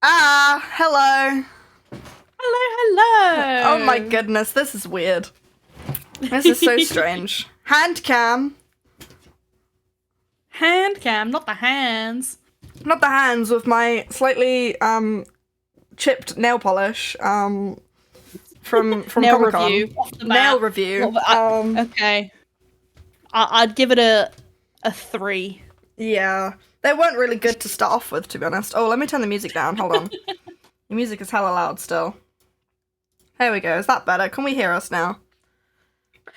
Hello. Hello. Oh my goodness, this is weird. This is so strange. Hand cam. Hand cam, not the hands. Not the hands, with my slightly chipped nail polish from Nail Comic-Con. review. Off the Nail bat. review. Okay. I'd give it a 3. Yeah. They weren't really good to start off with, to be honest. Oh, let me turn the music down. Hold on. The music is hella loud still. There we go. Is that better? Can we hear us now?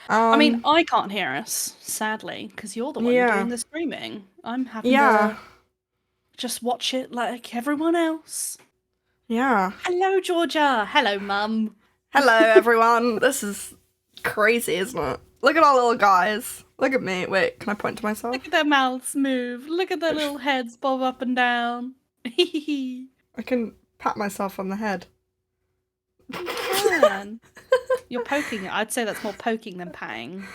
I mean, I can't hear us, sadly, because you're the one doing the streaming. I'm having to just watch it like everyone else. Yeah. Hello, Georgia. Hello, Mum. Hello, everyone. This is crazy, isn't it? Look at our little guys. Look at me. Wait, can I point to myself? Look at their mouths move. Look at their little heads bob up and down. I can pat myself on the head. You can. You're poking it. I'd say that's more poking than patting.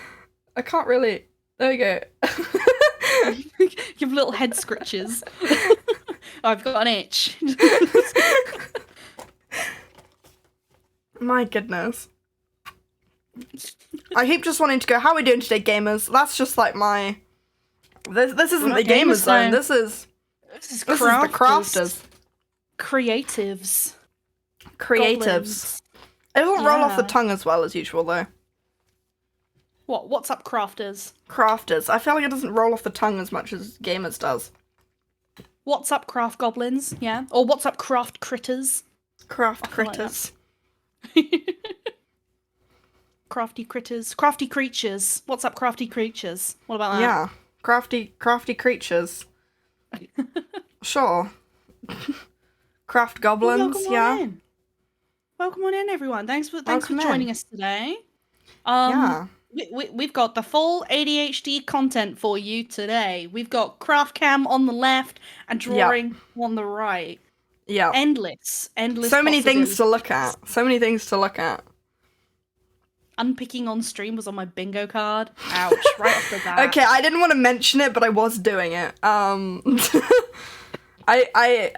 I can't really. There we go. You have little head scratches. Oh, I've got an itch. My goodness. I keep just wanting to go, how are we doing today, gamers? That's just like my... This isn't the gamers zone. This is the crafters. Creatives. Creatives. It doesn't roll off the tongue as well as usual, though. What's up, crafters? Crafters. I feel like it doesn't roll off the tongue as much as gamers does. What's up, craft goblins? Yeah. Or what's up, craft critters? Craft critters. Like crafty critters. Crafty creatures. What's up, crafty creatures? What about that? Yeah. Crafty creatures. Sure. Craft goblins, Welcome on in, everyone. Thanks for joining us today. Yeah. We've got the full ADHD content for you today. We've got craft cam on the left and drawing on the right. Yeah. Endless. So many things to look at. Unpicking on stream was on my bingo card. Ouch, right off the bat. Okay, I didn't want to mention it, but I was doing it. I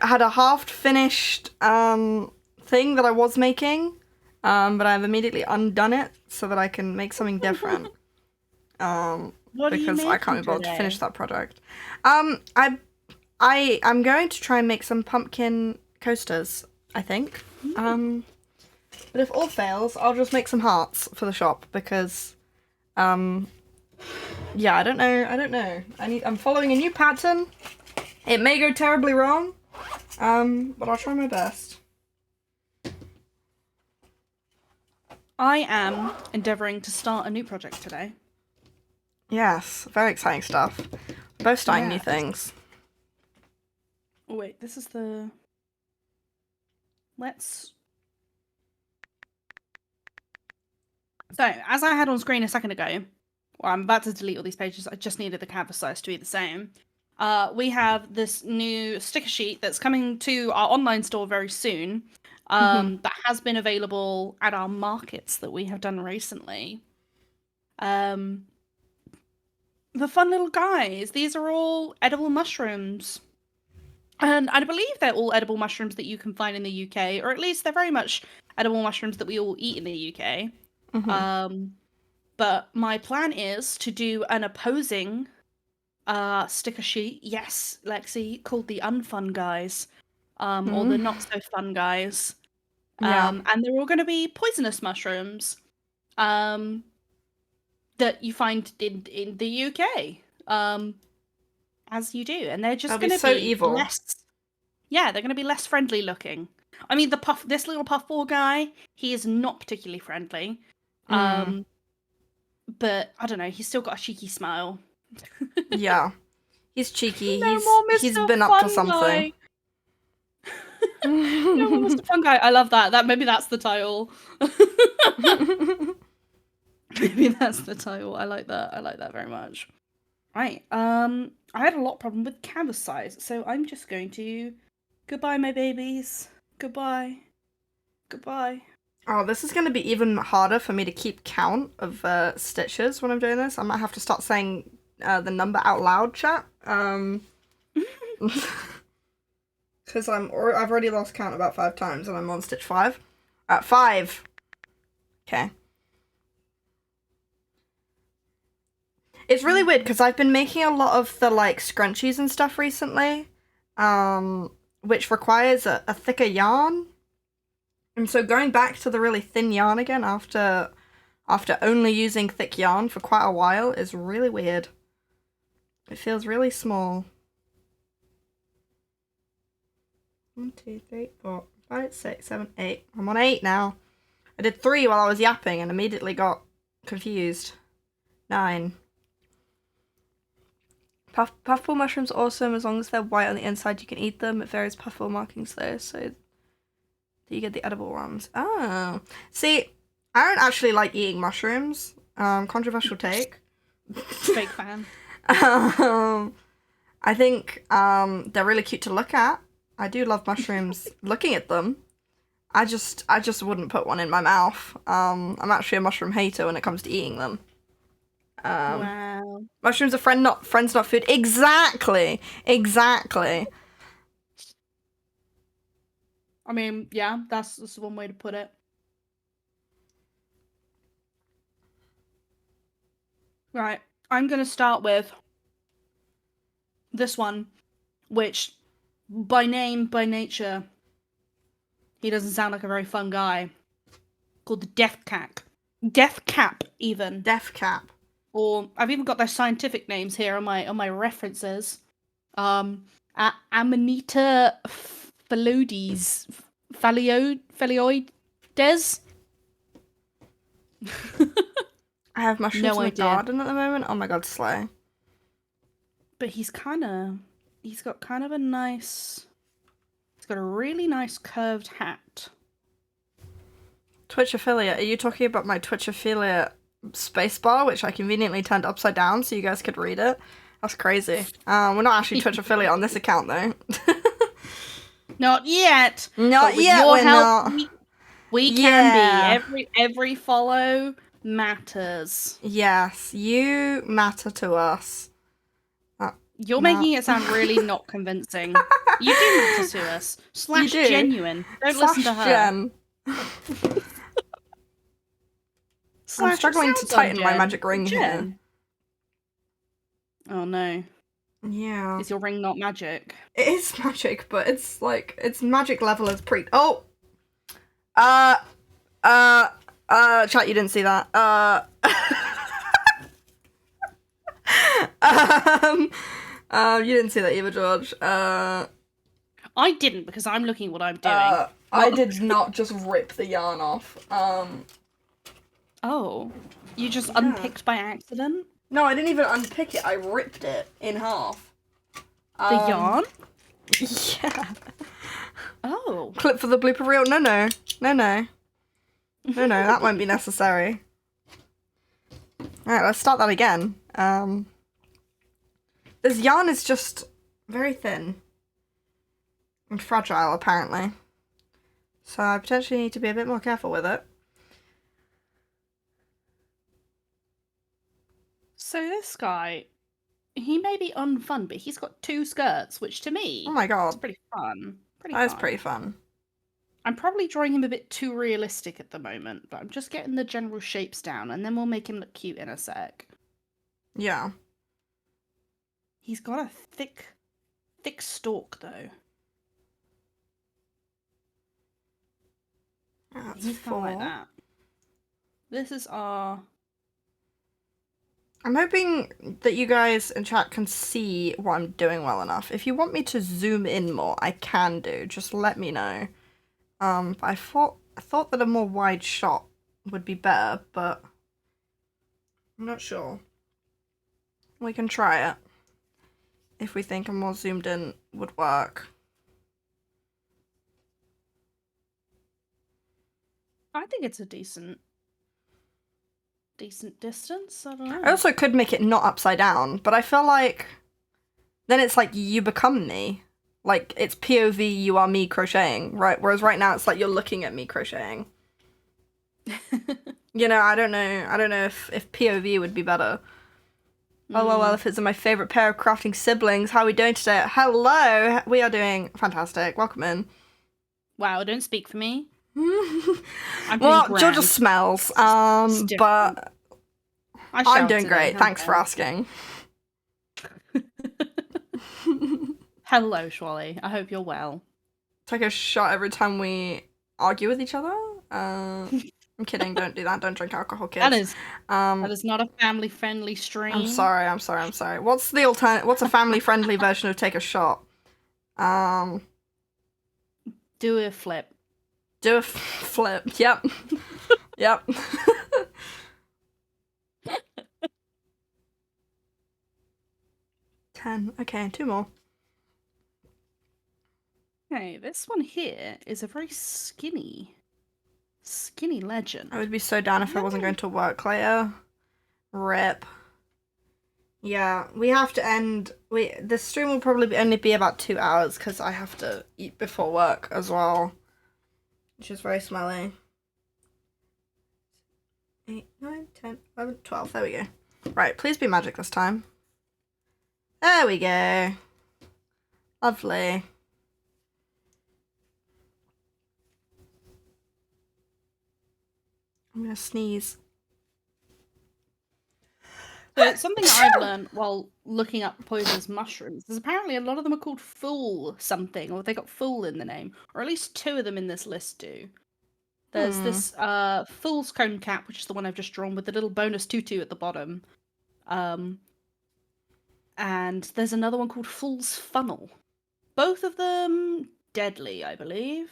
had a half-finished thing that I was making, but I've immediately undone it so that I can make something different. Because I can't be bothered to finish that project. I'm going to try and make some pumpkin coasters, I think. But if all fails, I'll just make some hearts for the shop because, yeah, I don't know. I'm following a new pattern. It may go terribly wrong, but I'll try my best. I am endeavouring to start a new project today. Yes, very exciting stuff. Both starting new things. Oh, wait, this is the... So, as I had on screen a second ago, well, I'm about to delete all these pages, I just needed the canvas size to be the same. We have this new sticker sheet that's coming to our online store very soon, that has been available at our markets that we have done recently. The fun little guys, these are all edible mushrooms. And I believe they're all edible mushrooms that you can find in the UK, or at least they're very much edible mushrooms that we all eat in the UK. But my plan is to do an opposing sticker sheet, yes, Lexi, called the unfun guys, or the not so fun guys. And they're all going to be poisonous mushrooms that you find in the UK, as you do, and they're just going to be evil. They're going to be less friendly looking. I mean, this little puffball guy, he is not particularly friendly. But I don't know, he's still got a cheeky smile. Yeah. He's cheeky. No he's been up to something. No more Mr. Fun Guy. I love that. Maybe that's the title. Maybe that's the title. I like that. I like that very much. Right. I had a lot of problem with canvas size, so I'm just going to goodbye, my babies. Goodbye. Oh, this is going to be even harder for me to keep count of stitches when I'm doing this. I might have to start saying the number out loud, chat. because I've already lost count about 5 times, and I'm on stitch 5. At 5. Okay. It's really weird because I've been making a lot of the like scrunchies and stuff recently, which requires a thicker yarn. And so going back to the really thin yarn again after only using thick yarn for quite a while is really weird. It feels really small. 1, 2, 3, 4, 5, 6, 7, 8. I'm on 8 now. I did 3 while I was yapping and immediately got confused. 9. Puffball mushrooms are awesome. As long as they're white on the inside, you can eat them. It varies puffball markings though, so that you get the edible ones. Oh. See, I don't actually like eating mushrooms. Controversial take. Fake fan. I think they're really cute to look at. I do love mushrooms looking at them. I just wouldn't put one in my mouth. I'm actually a mushroom hater when it comes to eating them. Wow. Mushrooms are friends, not food. Exactly. I mean, yeah, that's one way to put it. Right, I'm gonna start with this one, which by name, by nature, he doesn't sound like a very fun guy. Called the Death Cap. Death Cap, even. Death Cap. Or I've even got their scientific names here on my references. Amanita phalloides. Phalloides? I have mushrooms in the garden at the moment. Oh my god, slay. But he's got a really nice curved hat. Twitch affiliate. Are you talking about my Twitch affiliate spacebar, which I conveniently turned upside down so you guys could read it? That's crazy. We're not actually Twitch affiliate on this account though. Not yet. Not yet. We're not. We can be. Every follow matters. Yes, you matter to us. You're making it sound really not convincing. You do matter to us. / genuine. Don't listen to her. Gen. I'm struggling to tighten my magic ring here. Oh no. Yeah. Is your ring not magic? It is magic, but it's like, it's magic level as pre- Oh! Chat, you didn't see that. You didn't see that either, George. I didn't, because I'm looking at what I'm doing. I did not just rip the yarn off. Oh. You just unpicked by accident? No, I didn't even unpick it. I ripped it in half. The yarn? Yeah. Oh. Clip for the blooper reel? No, that won't be necessary. Alright, let's start that again. This yarn is just very thin. And fragile, apparently. So I potentially need to be a bit more careful with it. So this guy, he may be unfun, but he's got 2 skirts, which to me, oh my god, is pretty fun. That is pretty fun. I'm probably drawing him a bit too realistic at the moment, but I'm just getting the general shapes down, and then we'll make him look cute in a sec. Yeah. He's got a thick stalk, though. That's He's 4. like that. This is our... I'm hoping that you guys in chat can see what I'm doing well enough. If you want me to zoom in more, I can do. Just let me know. But I thought that a more wide shot would be better, but I'm not sure. We can try it. If we think a more zoomed in would work. I think it's a decent distance. I don't know. I also could make it not upside down, but I feel like then it's like you become me. Like it's POV, you are me crocheting, right? Whereas right now it's like you're looking at me crocheting. You know, I don't know if POV would be better. Oh, well, if it's my favourite pair of crafting siblings, how are we doing today? Hello! We are doing fantastic. Welcome in. Wow, don't speak for me. Well, Georgia smells, but I'm doing great. Thanks for asking. Hello, Schwally. I hope you're well. Take a shot every time we argue with each other? I'm kidding, don't do that. Don't drink alcohol, kids. That is not a family-friendly stream. I'm sorry. What's the alternate? What's a family-friendly version of take a shot? Do a flip. Do a flip. Yep. Yep. $10. Okay, 2 more. Okay, this one here is a very skinny legend. I would be so down if I wasn't going to work later. Rip. Yeah, we have to end. This stream will probably only be about 2 hours because I have to eat before work as well, which is very smelly. 8, 9, 10, 11, 12. There we go. Right, please be magic this time. There we go. Lovely. I'm gonna sneeze. So something that I've learned while looking up poisonous mushrooms is apparently a lot of them are called fool something, or they got fool in the name, or at least 2 of them in this list do. There's this fool's cone cap, which is the one I've just drawn with the little bonus tutu at the bottom. And there's another one called fool's funnel. Both of them deadly, I believe.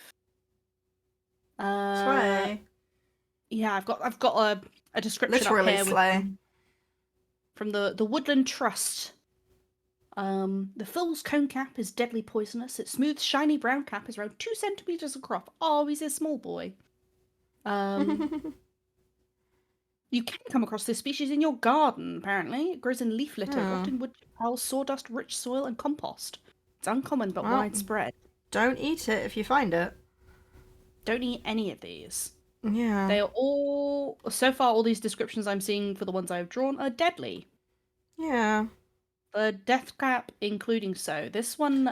Slay. Yeah, I've got a description literally up here slay. From the Woodland Trust. The fool's cone cap is deadly poisonous. Its smooth, shiny brown cap is around 2 centimeters across. Oh, he's a small boy. You can come across this species in your garden, apparently. It grows in leaf litter, often wood piles, sawdust, rich soil, and compost. It's uncommon but widespread. Don't eat it if you find it. Don't eat any of these. Yeah. They are all, so far, all these descriptions I'm seeing for the ones I've drawn are deadly. Yeah. The death cap, including so. This one,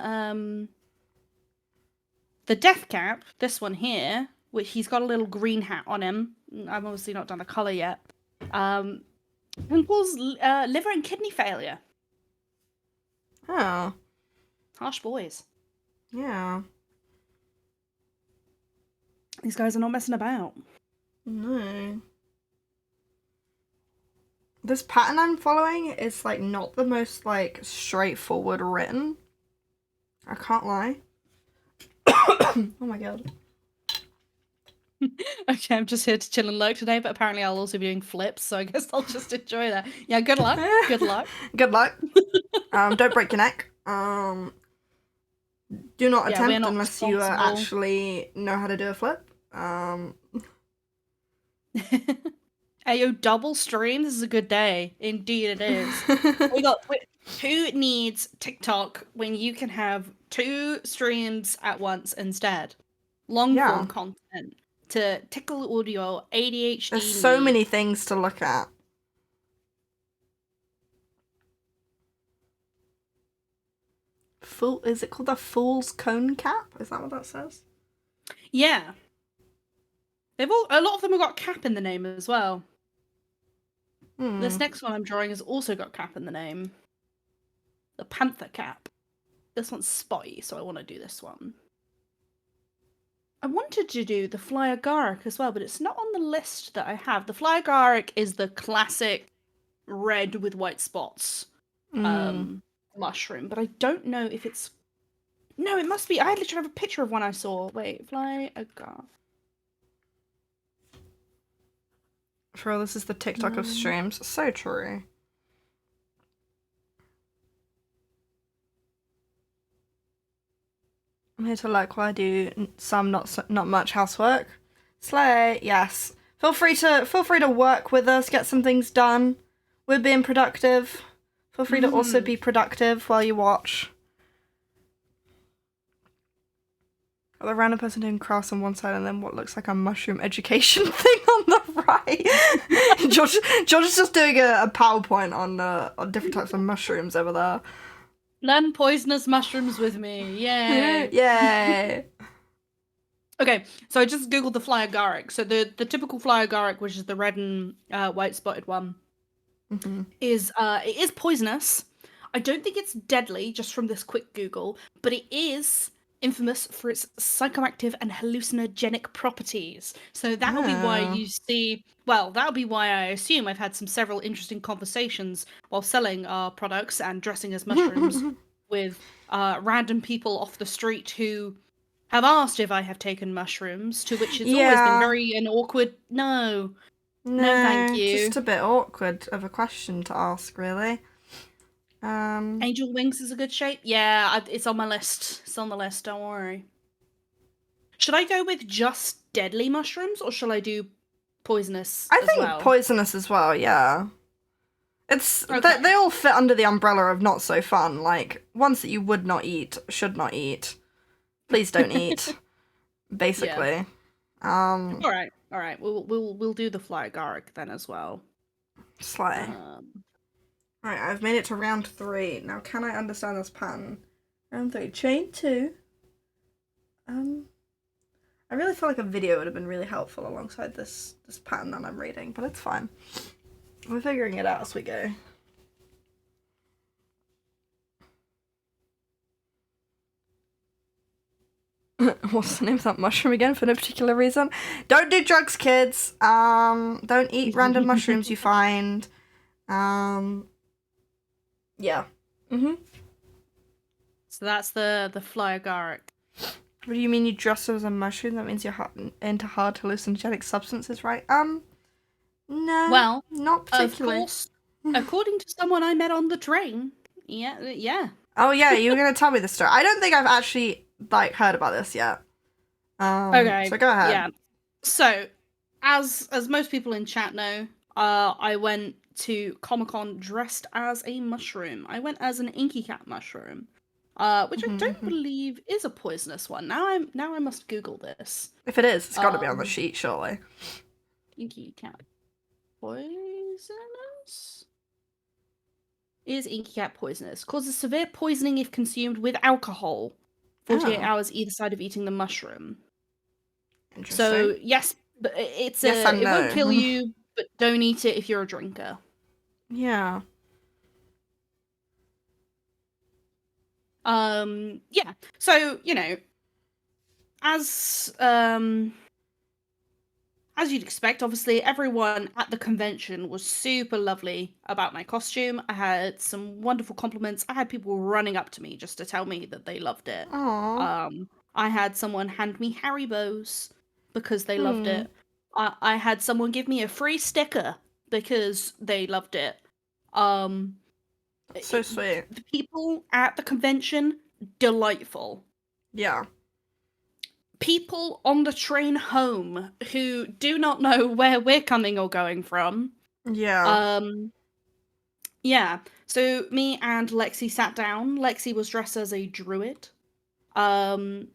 the death cap, this one here, which he's got a little green hat on him. I've obviously not done the colour yet. And causes liver and kidney failure. Oh. Harsh boys. Yeah. These guys are not messing about. No. This pattern I'm following is, like, not the most, like, straightforward written. I can't lie. Oh my god. Okay, I'm just here to chill and lurk today, but apparently I'll also be doing flips, so I guess I'll just enjoy that. Yeah, good luck. Good luck. Good luck. Don't break your neck. Do not attempt unless you actually know how to do a flip. Ayo, double stream? This is a good day. Indeed it is. Who needs TikTok when you can have 2 streams at once instead? Long form content to tickle audio, ADHD. There's so many things to look at. Is it called the Fool's Cone Cap? Is that what that says? Yeah. A lot of them have got cap in the name as well. This next one I'm drawing has also got cap in the name. The Panther Cap. This one's spotty, so I want to do this one. I wanted to do the Fly Agaric as well, but it's not on the list that I have. The Fly Agaric is the classic red with white spots mushroom, but I don't know if it's... No, it must be. I literally have a picture of one I saw. Wait, Fly Agaric. For real, this is the TikTok of streams. So true. I'm here to like while I do some not much housework. Slay, yes. Feel free to work with us, get some things done. We're being productive. Feel free to also be productive while you watch. Got the random person doing crafts on one side and then what looks like a mushroom education thing on the right. George is just doing a PowerPoint on different types of mushrooms over there. Learn poisonous mushrooms with me. Yay. Yay. Okay, so I just googled the fly agaric. So the typical fly agaric, which is the red and white spotted one, is it is poisonous. I don't think it's deadly, just from this quick Google, but it is infamous for its psychoactive and hallucinogenic properties. So that'll be why you see. Well, that'll be why I assume I've had several interesting conversations while selling our products and dressing as mushrooms with random people off the street who have asked if I have taken mushrooms, to which it's always been very an awkward no, thank you. Just a bit awkward of a question to ask, really. Angel wings is a good shape. Yeah, it's on my list. It's on the list. Don't worry. Should I go with just deadly mushrooms, or shall I do poisonous? I think poisonous as well. Yeah. It's they all fit under the umbrella of not so fun. Like ones that you would not eat, should not eat. Please don't eat. Basically. Yeah. All right. We'll do the fly agaric then as well. Slay. Right, I've made it to round 3. Now, can I understand this pattern? Round 3, chain 2. I really feel like a video would have been really helpful alongside this pattern that I'm reading, but it's fine. We're figuring it out as we go. What's the name of that mushroom again for no particular reason? Don't do drugs, kids. Don't eat random mushrooms you find. Yeah. So that's the fly agaric. What do you mean you dress as a mushroom? That means you're into hard hallucinogenic substances, right? No. Well, not particularly. Of course. According to someone I met on the train. Yeah. Oh yeah, you were gonna tell me the story. I don't think I've actually heard about this yet. Okay. So go ahead. Yeah. So, as most people in chat know, I went to Comic-Con dressed as a mushroom. I went as an inky cat mushroom, which I don't believe is a poisonous one. Now I must Google this. If it is, it's got to be on the sheet, surely. Inky cat poisonous? Is inky cat poisonous? Causes severe poisoning if consumed with alcohol. 48 hours either side of eating the mushroom. Interesting. So yes, but it won't kill you, but don't eat it if you're a drinker. Yeah. Yeah. So, as you'd expect, obviously, everyone at the convention was super lovely about my costume. I had some wonderful compliments. I had people running up to me just to tell me that they loved it. Aww. I had someone hand me Haribos because they loved it. I had someone give me a free sticker because they loved it. So sweet. The people at the convention, delightful. Yeah. People on the train home who do not know where we're coming or going from. Yeah. Yeah. So me and Lexi sat down. Lexi was dressed as a druid. On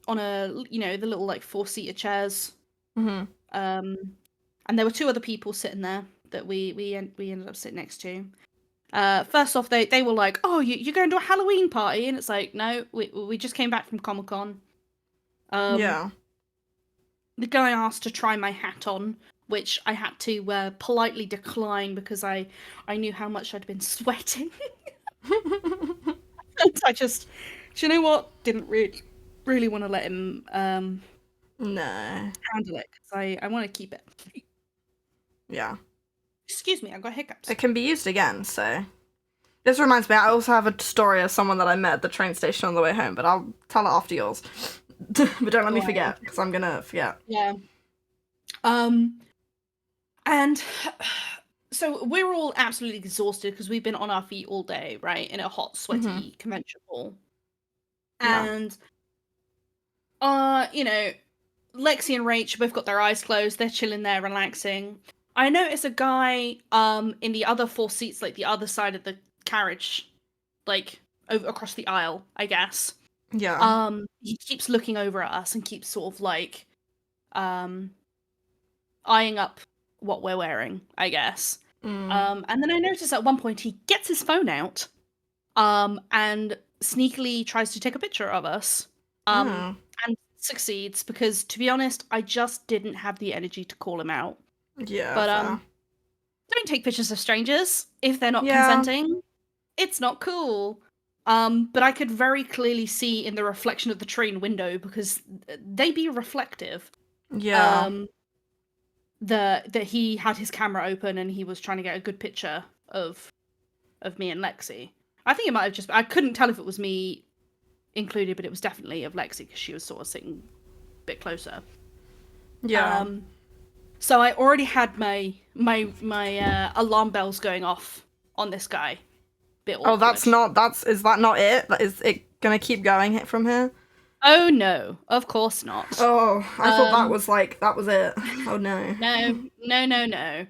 a, the little 4-seater chairs. And there were 2 other people sitting there that we ended up sitting next to. First off, they were like, "Oh, you're going to a Halloween party?" And it's like, no, we just came back from Comic-Con. Yeah. The guy asked to try my hat on, which I had to politely decline because I knew how much I'd been sweating. And I just, do you know what? Didn't really want to let him no handle it because I want to keep it. Yeah. Excuse me, I got hiccups. It can be used again, so. This reminds me, I also have a story of someone that I met at the train station on the way home, but I'll tell it after yours. But don't let me forget, because I'm gonna forget. Yeah. And so we're all absolutely exhausted because we've been on our feet all day, right? In a hot, sweaty convention hall. And, Lexi and Rach both got their eyes closed. They're chilling there, relaxing. I noticed a guy in the other 4 seats, the other side of the carriage, over across the aisle, I guess. Yeah. He keeps looking over at us and keeps sort of like eyeing up what we're wearing, I guess. And then I notice at one point he gets his phone out, and sneakily tries to take a picture of us, Oh. and succeeds because, to be honest, I just didn't have the energy to call him out. Yeah, But fair. don't take pictures of strangers if they're not Yeah. consenting. It's not cool. But I could very clearly see in the reflection of the train window, because they be reflective. Yeah. That he had his camera open and he was trying to get a good picture of me and Lexi. I think it might have just, I couldn't tell if it was me included, but it was definitely of Lexi because she was sort of sitting a bit closer. Yeah. So I already had my alarm bells going off on this guy. Bit awkward. Oh, is that not it? Is it gonna keep going from here? Oh no, of course not. Oh, I thought that was it. Oh no. No.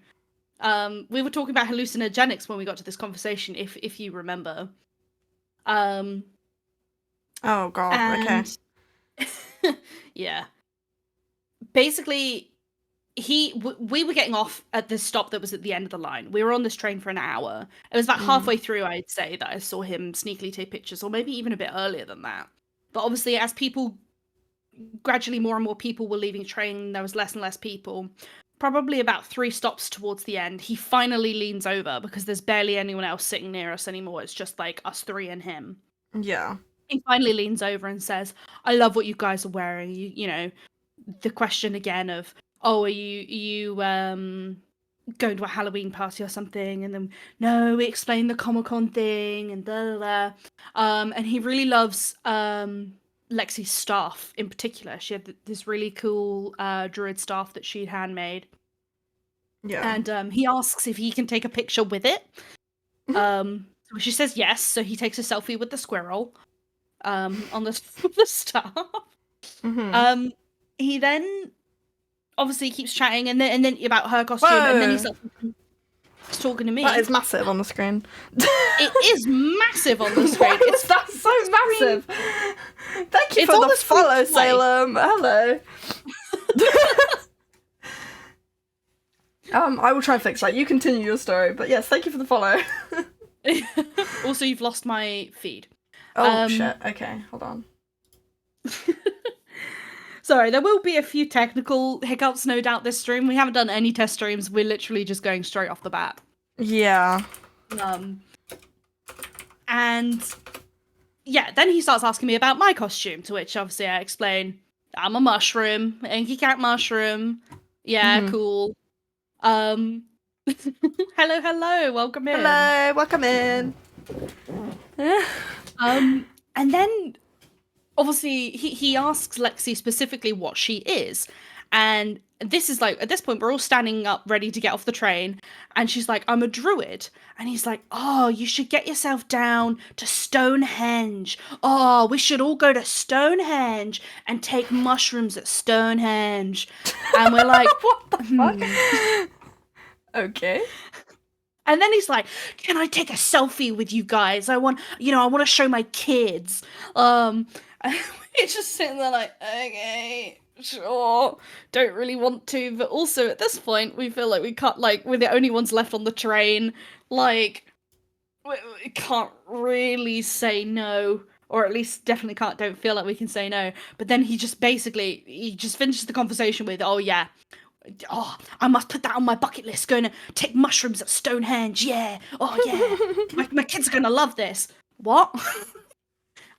We were talking about hallucinogenics when we got to this conversation, if you remember. Oh god. Okay. Yeah. Basically, we were getting off at this stop that was at the end of the line. We were on this train for an hour. It was about halfway through, I'd say, that I saw him sneakily take pictures, or maybe even a bit earlier than that. But obviously, as gradually more and more people were leaving the train, there was less and less people. Probably about 3 stops towards the end, he finally leans over because there's barely anyone else sitting near us anymore. It's just like us 3 and him. Yeah. He finally leans over and says, "I love what you guys are wearing." You know, the question again of, "Oh, are you going to a Halloween party or something?" And then, "No, we explained the Comic-Con thing," and da da da. And he really loves Lexi's staff in particular. She had this really cool druid staff that she'd handmade. Yeah. And he asks if he can take a picture with it. So she says yes, so he takes a selfie with the squirrel on the staff. He then obviously keeps chatting and then about her costume. Whoa. And then he's like talking to me. That is massive on the screen. It is massive on the screen. That's so massive. Thank you for the follow, Salem. Hello. I will try and fix that. You continue your story, but yes, thank you for the follow. Also, you've lost my feed. Oh shit. Okay, hold on. Sorry, there will be a few technical hiccups, no doubt, this stream. We haven't done any test streams. We're literally just going straight off the bat. Yeah. And yeah, then he starts asking me about my costume, to which obviously I explain, I'm a mushroom, inky cat mushroom. Yeah, cool. Hello, welcome in. Hello, welcome in. And then obviously he asks Lexi specifically what she is. And this is like, at this point, we're all standing up ready to get off the train. And she's like, I'm a druid. And he's like, oh, you should get yourself down to Stonehenge. Oh, we should all go to Stonehenge and take mushrooms at Stonehenge. And we're like, what the fuck? Okay. And then he's like, can I take a selfie with you guys? I want to show my kids. And we're just sitting there like, okay, sure. Don't really want to. But also at this point, we feel like we can't, like, we're the only ones left on the train. Like, we can't really say no. Or at least definitely don't feel like we can say no. But then he just finishes the conversation with, oh yeah, oh, I must put that on my bucket list. Going to take mushrooms at Stonehenge. Yeah. Oh, yeah. my kids are going to love this. What?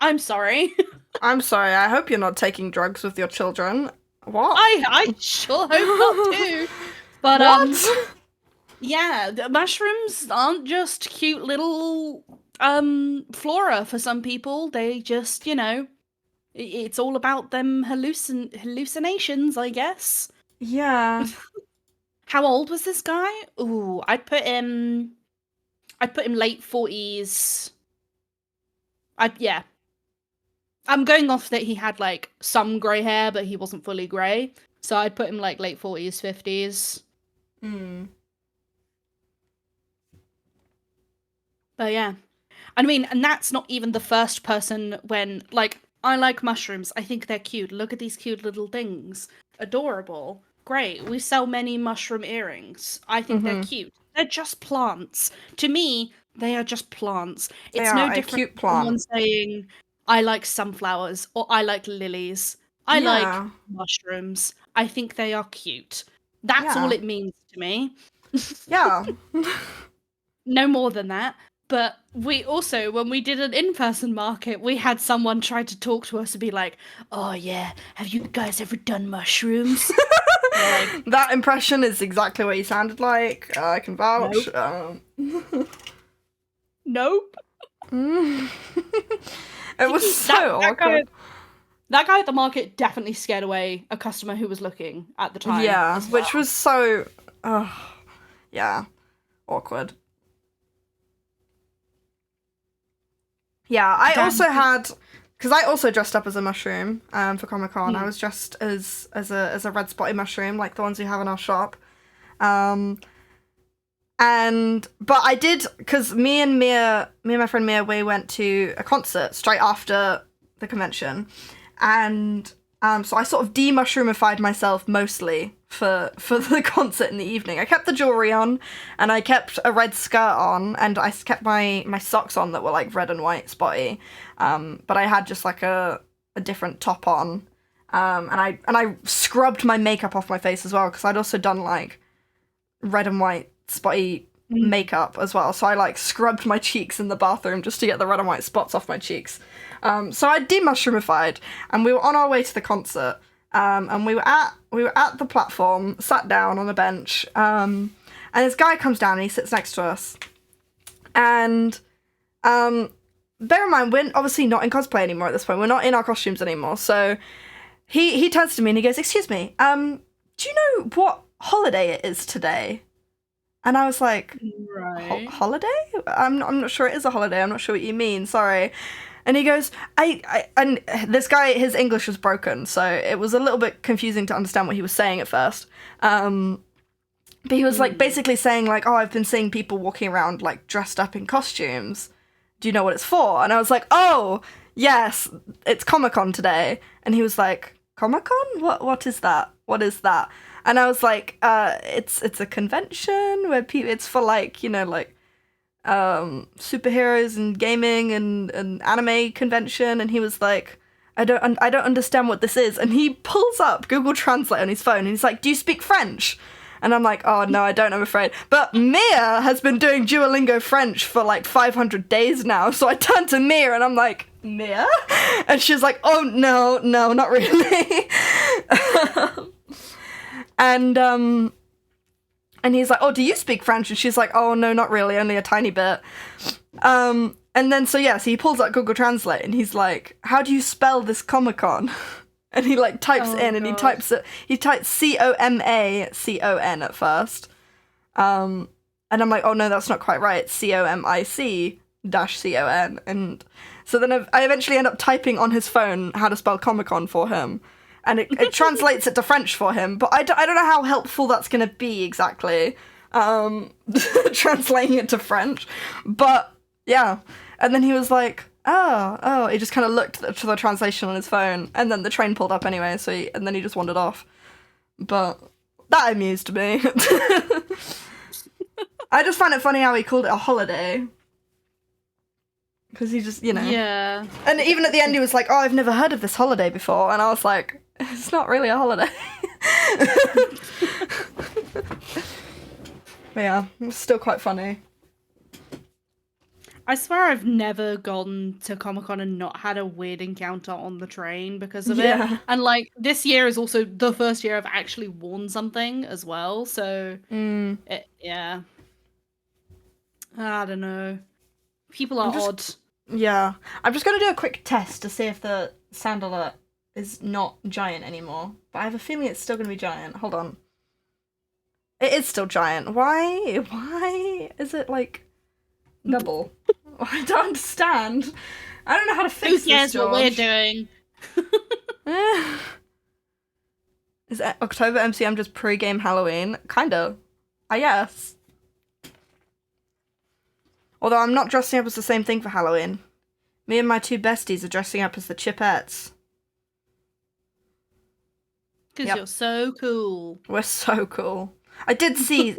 I'm sorry. I'm sorry. I hope you're not taking drugs with your children. What? I sure hope not too. But, what? Yeah, the mushrooms aren't just cute little, flora for some people. They just, it's all about them hallucinations, I guess. Yeah. How old was this guy? Ooh, I'd put him late 40s. Yeah. I'm going off that he had like some grey hair, but he wasn't fully grey. So I'd put him like late 40s, 50s. But yeah. I mean, and that's not even the first person when, like, I like mushrooms. I think they're cute. Look at these cute little things. Adorable. Great. We sell many mushroom earrings. I think they're cute. They're just plants. To me, they are just plants. They It's are no a different cute from someone plant. saying, I like sunflowers or I like lilies. I like Yeah. mushrooms. I think they are cute. That's all Yeah. it means to me. Yeah. No more than that. But we also, when we did an in-person market, we had someone try to talk to us and be like, "Oh yeah, have you guys ever done mushrooms?" Like, That impression is exactly what you sounded like. I can vouch. nope. It was so that awkward. That guy at the market definitely scared away a customer who was looking at the time. Yeah, as well. which was so, yeah, awkward. Yeah, I also had, because I also dressed up as a mushroom for Comic-Con. I was dressed as a red spotty mushroom, like the ones we have in our shop. But I did, because me and my friend Mia, we went to a concert straight after the convention, and so I sort of de-mushroomified myself mostly for the concert in the evening. I kept the jewellery on, and I kept a red skirt on, and I kept my socks on that were like red and white spotty, but I had just like a different top on, and I scrubbed my makeup off my face as well, because I'd also done like red and white spotty makeup as well, so I like scrubbed my cheeks in the bathroom just to get the red and white spots off my cheeks. So I de-mushroomified, and we were on our way to the concert, and we were at the platform, sat down on a bench, and this guy comes down and he sits next to us, and bear in mind, we're obviously not in cosplay anymore at this point, we're not in our costumes anymore, so he turns to me and he goes, "Excuse me, do you know what holiday it is today?" And I was like, right. Holiday? I'm not sure it is a holiday. I'm not sure what you mean. Sorry. And he goes, and this guy, his English was broken, so it was a little bit confusing to understand what he was saying at first. But he was like basically saying like, "Oh, I've been seeing people walking around like dressed up in costumes. Do you know what it's for?" And I was like, "Oh, yes, it's Comic-Con today." And he was like, "Comic-Con? What is that? What is that?" And I was like, it's a convention where it's for like, you know, like superheroes and gaming and anime convention." And he was like, I don't understand what this is. And he pulls up Google Translate on his phone and he's like, "Do you speak French?" And I'm like, "Oh no, I don't, I'm afraid. But Mia has been doing Duolingo French for like 500 days now." So I turned to Mia and I'm like, "Mia?" And she's like, "Oh no, not really." And he's like, "Oh, do you speak French?" And she's like, "Oh, no, not really, only a tiny bit." And then, so he pulls out Google Translate and he's like, "How do you spell this Comic-Con?" And he like types in and he types COMACON at first. And I'm like, "Oh no, that's not quite right. It's COMIC-CON. And so then I eventually end up typing on his phone how to spell Comic-Con for him. And it translates it to French for him, but I don't know how helpful that's going to be exactly, translating it to French. But, yeah. And then he was like, oh, he just kind of looked to the translation on his phone, and then the train pulled up anyway, and then he just wandered off. But that amused me. I just find it funny how he called it a holiday. Because he just, you know. Yeah. And even at the end he was like, "Oh, I've never heard of this holiday before." And I was like, it's not really a holiday. But yeah, it's still quite funny. I swear I've never gone to Comic-Con and not had a weird encounter on the train because of it. And like this year is also the first year I've actually worn something as well. So yeah. I don't know. People are odd. Yeah. I'm just going to do a quick test to see if the sound alert is not giant anymore. But I have a feeling it's still going to be giant. Hold on. It is still giant. Why? Why is it like double? I don't understand. I don't know how to fix Who cares this, George. what we're doing? Is October MCM just pre-game Halloween? Kinda. I guess. Although I'm not dressing up as the same thing for Halloween. Me and my two besties are dressing up as the Chipettes. Because you're so cool. We're so cool. I did see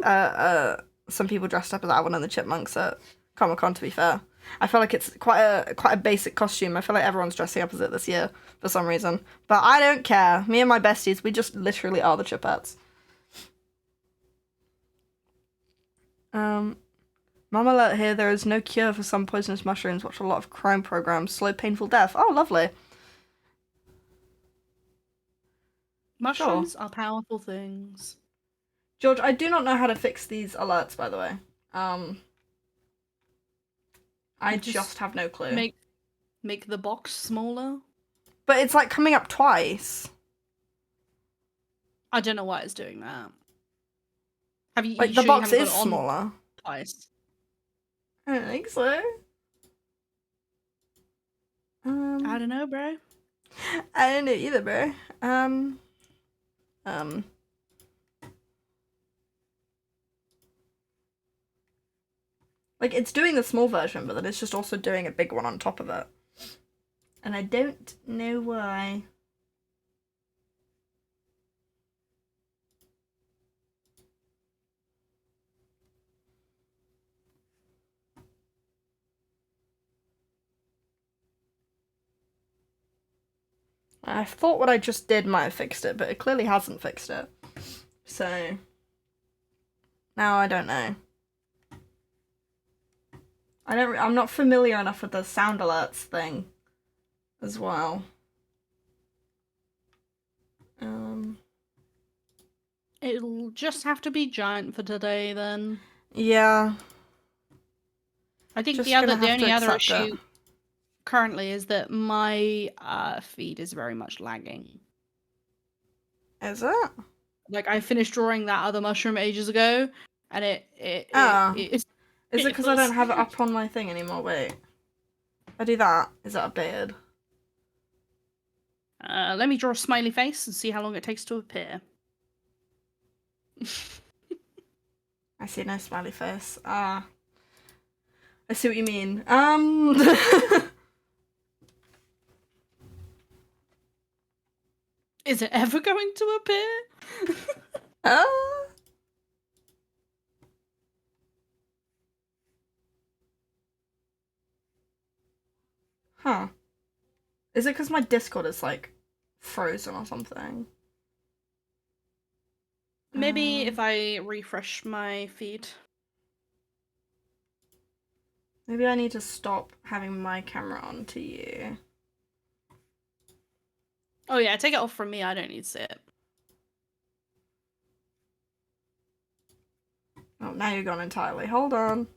some people dressed up as Alvin and the Chipmunks at Comic-Con, to be fair. I feel like it's quite a basic costume. I feel like everyone's dressing up as it this year for some reason. But I don't care. Me and my besties, we just literally are the Chipettes. Mom alert here, there is no cure for some poisonous mushrooms. Watch a lot of crime programs. Slow painful death. Oh, lovely. Mushrooms are powerful things. George, I do not know how to fix these alerts, by the way. I just have no clue. Make the box smaller? But it's like coming up twice. I don't know why it's doing that. Have you like the box is smaller twice? I don't think so. I don't know, bro. I don't know either, bro. Like, it's doing the small version, but then it's just also doing a big one on top of it. And I don't know why. I thought what I just did might have fixed it, but it clearly hasn't fixed it. So, now I don't know. I'm not familiar enough with the sound alerts thing as well. It'll just have to be giant for today then. Yeah. I think the only other issue currently is that my feed is very much lagging. Is it? Like, I finished drawing that other mushroom ages ago, and is it because I don't have it up on my thing anymore? Wait. If I do that, is it updated? Let me draw a smiley face and see how long it takes to appear. I see no smiley face. I see what you mean. Is it ever going to appear? Huh. Is it because my Discord is, like, frozen or something? Maybe if I refresh my feed. Maybe I need to stop having my camera on to you. Oh yeah, take it off from me, I don't need to see it. Oh, now you're gone entirely. Hold on.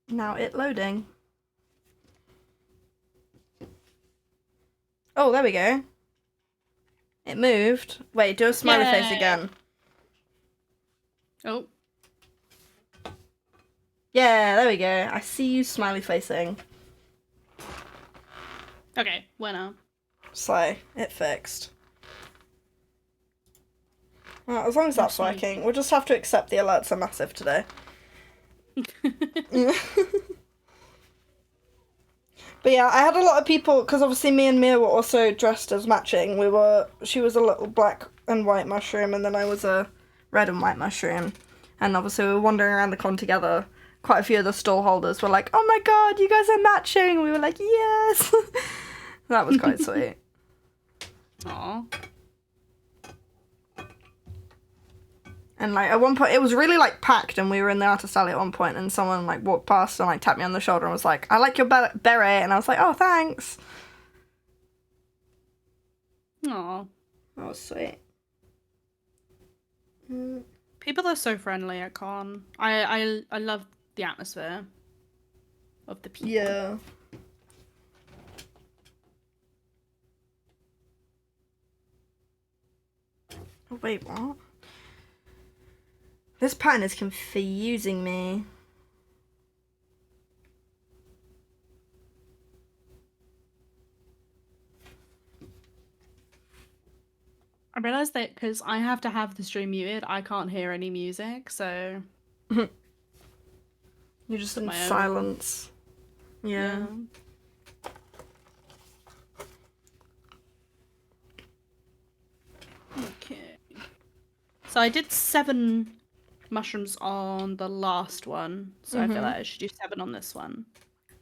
Now it loading. Oh, there we go. It moved. Wait, do a smiley face again. Oh. Yeah, there we go. I see you smiley facing. Okay, winner. So, it fixed. Well, as long as that's working, we'll just have to accept the alerts are massive today. But yeah, I had a lot of people, because obviously me and Mia were also dressed as matching. She was a little black and white mushroom, and then I was a red and white mushroom. And obviously we were wandering around the con together. Quite a few of the stall holders were like, "Oh my god, you guys are matching!" We were like, "Yes!" That was quite sweet. Aww. And like at one point, it was really like packed, and we were in the artist alley at one point, and someone like walked past and like tapped me on the shoulder and was like, "I like your beret," and I was like, "Oh, thanks." Aww. That was sweet. People are so friendly at con. I love the atmosphere of the people. Yeah. Oh, wait, what? This pattern is confusing me. I realized that because I have to have the stream muted, I can't hear any music, so You're just put in my own. silence. Yeah. Okay. So I did 7 mushrooms on the last one, so I feel like I should do 7 on this one.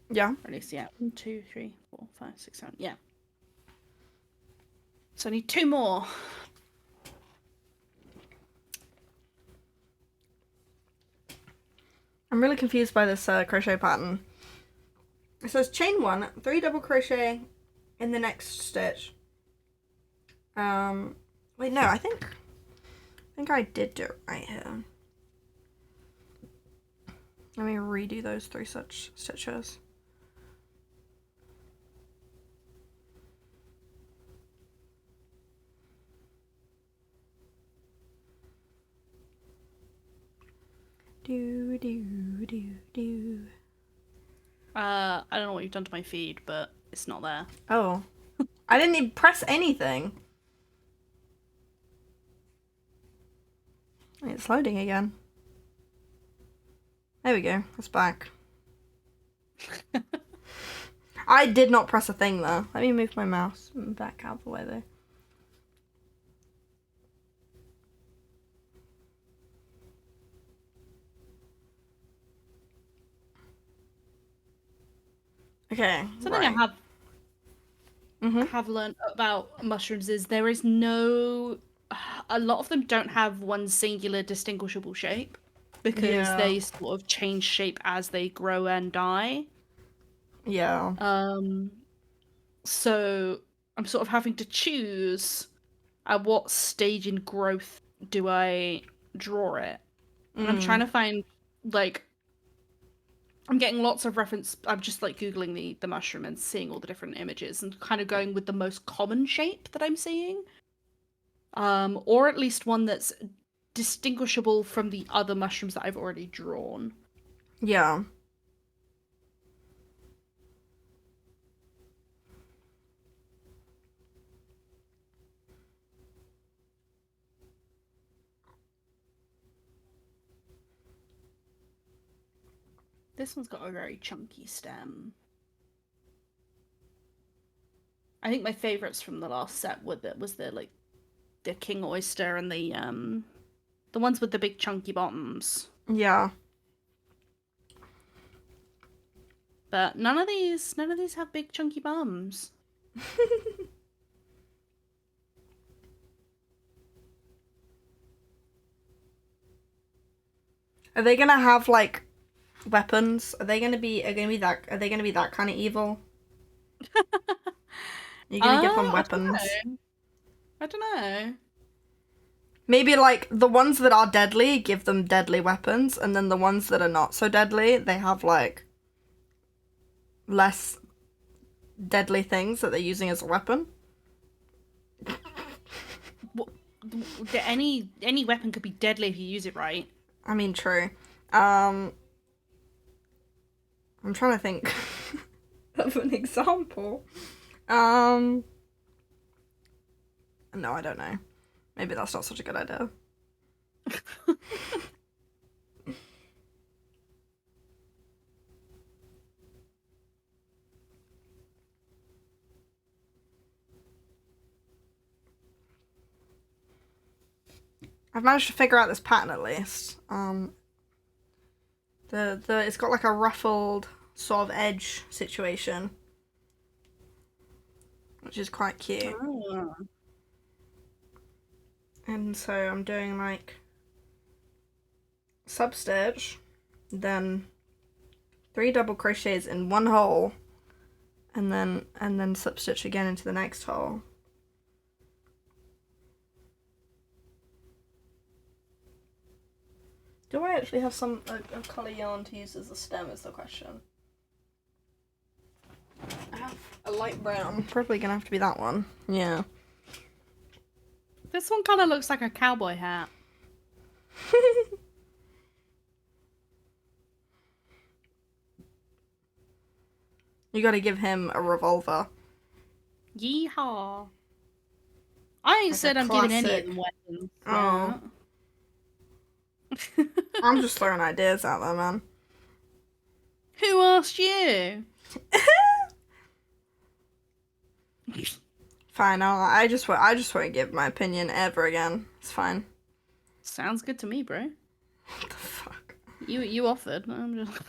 Yeah. Or at least, yeah. 1, 2, 3, 4, 5, 6, 7. Yeah. So I need 2 more. I'm really confused by this crochet pattern. It says chain 1, 3 double crochet in the next stitch. Wait, no, I think I did do it right here. Let me redo those 3 such stitches. Do do do do. I don't know what you've done to my feed, but it's not there. Oh, I didn't even press anything. It's loading again. There we go. It's back. I did not press a thing though. Let me move my mouse back out of the way though. Okay. Something right. I have learned about mushrooms is there is no. A lot of them don't have one singular distinguishable shape because they sort of change shape as they grow and die. Yeah. So I'm sort of having to choose at what stage in growth do I draw it. And I'm trying to find, like, I'm getting lots of reference. I'm just like Googling the mushroom and seeing all the different images and kind of going with the most common shape that I'm seeing. Or at least one that's distinguishable from the other mushrooms that I've already drawn. Yeah. This one's got a very chunky stem. I think my favorites from the last set was the king oyster and the ones with the big chunky bottoms. Yeah. But none of these have big chunky bums. Are they gonna have like weapons? Are they gonna be that kind of evil? You're gonna give them weapons? I don't know. Maybe like the ones that are deadly, give them deadly weapons, and then the ones that are not so deadly, they have like less deadly things that they're using as a weapon. Any weapon could be deadly if you use it right. I mean, true. I'm trying to think of an example. No, I don't know. Maybe that's not such a good idea. I've managed to figure out this pattern at least. It's got like a ruffled sort of edge situation, which is quite cute. Oh. And so I'm doing like sub stitch, then 3 double crochets in one hole, and then sub stitch again into the next hole. Do I actually have a colour yarn to use as a stem is the question. I have a light brown. Probably gonna have to be that one. Yeah. This one kind of looks like a cowboy hat. You gotta give him a revolver. Yeehaw. I ain't Like said a I'm giving any of classic. them weapons. Oh. I'm just throwing ideas out there, man. Who asked you? Fine, I just won't give my opinion ever again. It's fine. Sounds good to me, bro. What the fuck? You offered. I'm just...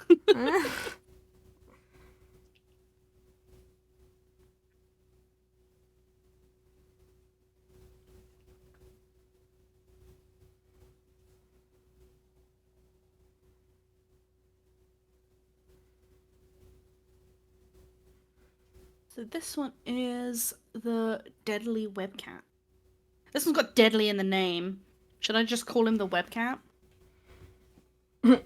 So this one is the Deadly Webcat. This one's got deadly in the name. Should I just call him the Webcat? Nobody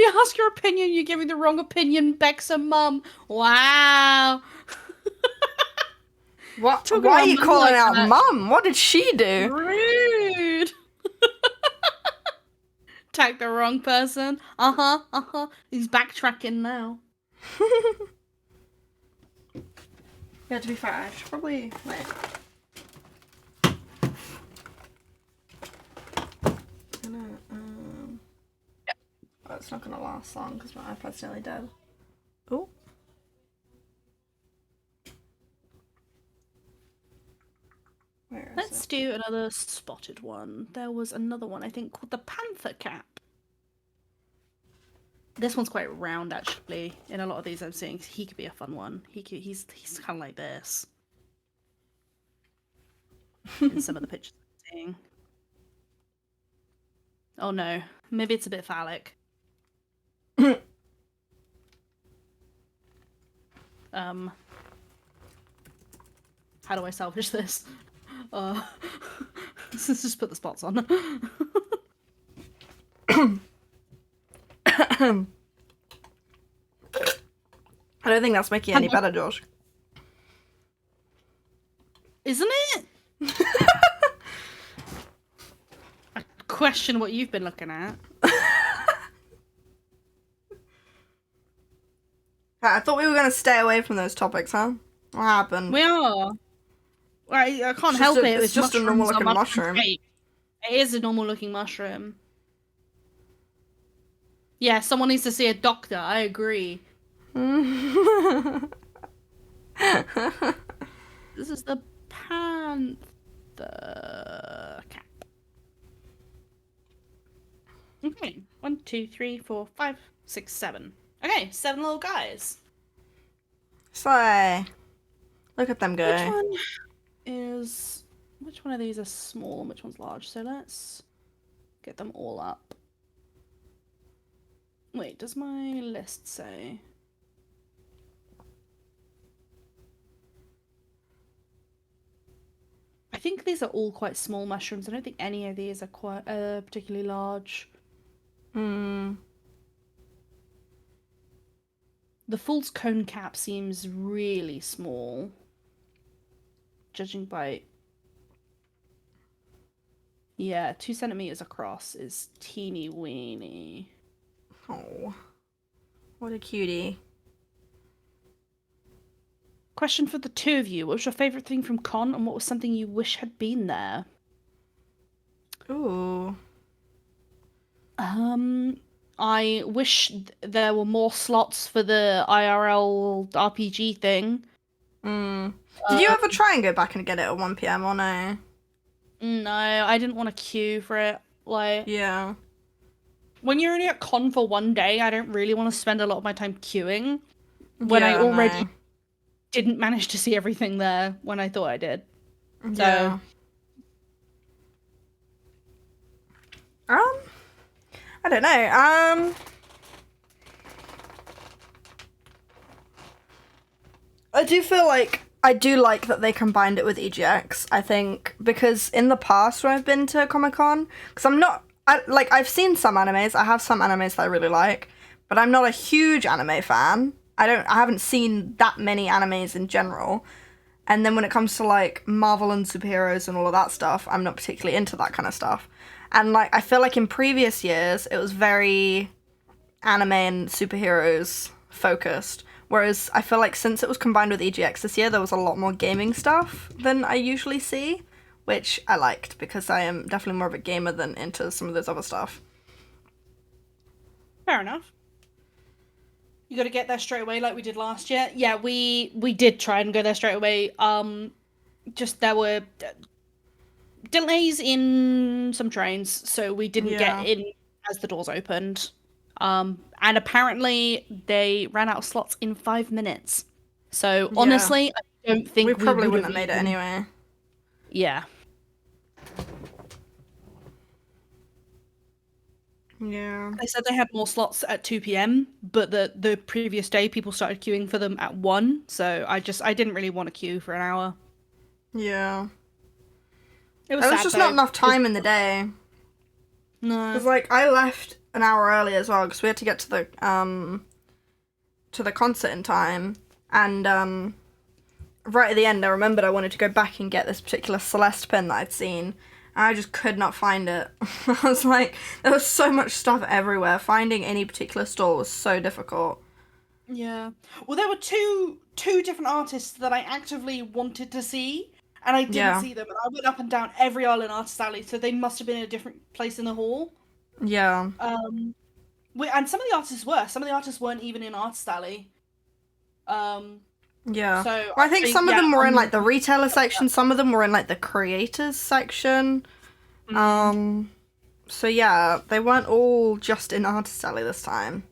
asked your opinion. You're giving the wrong opinion, Beck's mum. Wow. What? Talking Why are about you mum calling like out that. Mum? What did she do? Rude. Tag the wrong person. He's backtracking now. Yeah, to be fair, I should probably wait. Oh, it's not gonna last long because my iPad's nearly dead. Oh. Where is Let's it? do another spotted one. There was another one, I think, called the Panther Cap. This one's quite round, actually. In a lot of these I'm seeing, he could be a fun one. He's kind of like this. In some of the pictures I'm seeing. Oh no, maybe it's a bit phallic. How do I salvage this? Let's just put the spots on. I don't think that's making any better, Josh. Isn't it? I question what you've been looking at. I thought we were going to stay away from those topics, huh? What happened? We are. I can't help it. It's just a normal looking mushroom. It is a normal looking mushroom. Yeah, someone needs to see a doctor. I agree. This is the Panther Cap. Okay, 1, 2, 3, 4, 5, 6, 7. Okay, 7 little guys. Slay. Look at them go. Which one of these are small and which one's large? So let's get them all up. Wait, does my list say? I think these are all quite small mushrooms. I don't think any of these are quite particularly large. Hmm. The Fool's Cone Cap seems really small, judging by... Yeah, 2 centimeters across is teeny weeny. Oh. What a cutie. Question for the two of you. What was your favourite thing from con and what was something you wish had been there? Ooh. I wish there were more slots for the IRL RPG thing. Mm. Did you ever try and go back and get it at 1 PM or no? No, I didn't want to queue for it. Like, Yeah. when you're only at con for one day, I don't really want to spend a lot of my time queuing when I Yeah, already no. didn't manage to see everything there when I thought I did. So, Yeah. I don't know. I do feel like I do like that they combined it with EGX. I think because in the past when I've been to Comic-Con, because I've seen some animes. I have some animes that I really like, but I'm not a huge anime fan. I haven't seen that many animes in general. And then when it comes to like Marvel and superheroes and all of that stuff, I'm not particularly into that kind of stuff. And like I feel like in previous years it was very anime and superheroes focused. Whereas I feel like since it was combined with EGX this year, there was a lot more gaming stuff than I usually see, which I liked because I am definitely more of a gamer than into some of those other stuff. Fair enough. You got to get there straight away like we did last year. Yeah, we did try and go there straight away. Just there were delays in some trains, so we didn't get in as the doors opened. And apparently they ran out of slots in 5 minutes. So honestly, I don't think we probably wouldn't have made it anyway. Yeah. Yeah. They said they had more slots at 2 p.m, but the previous day people started queuing for them at 1, so I didn't really want to queue for an hour. Yeah. It was There sad, was just though. not enough time in the day. No. Because, like, I left an hour early as well, because we had to get to the concert in time, and, right at the end I remembered I wanted to go back and get this particular Celeste pin that I'd seen, and I just could not find it. I was like, there was so much stuff everywhere. Finding any particular store was so difficult. Yeah. Well, there were two different artists that I actively wanted to see, and I didn't see them, and I went up and down every aisle in Artist Alley, so they must have been in a different place in the hall. Yeah. And some of the artists were. Some of the artists weren't even in Artist Alley. Yeah. So well, I think some of them were in, like, the retailer section, some of them were in, like, the creators section. So yeah, they weren't all just in Artist Alley this time.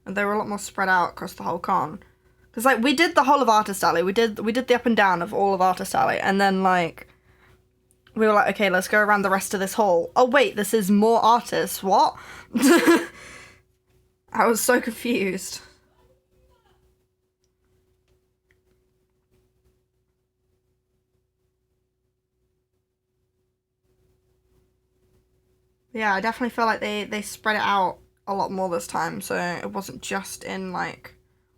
And they were a lot more spread out across the whole con. Because, like, we did the whole of Artist Alley, we did the up and down of all of Artist Alley, and then, like, we were like, okay, let's go around the rest of this hall. Oh wait, this is more artists, what? I was so confused. Yeah, I definitely feel like they spread it out a lot more this time, so it wasn't just in, like,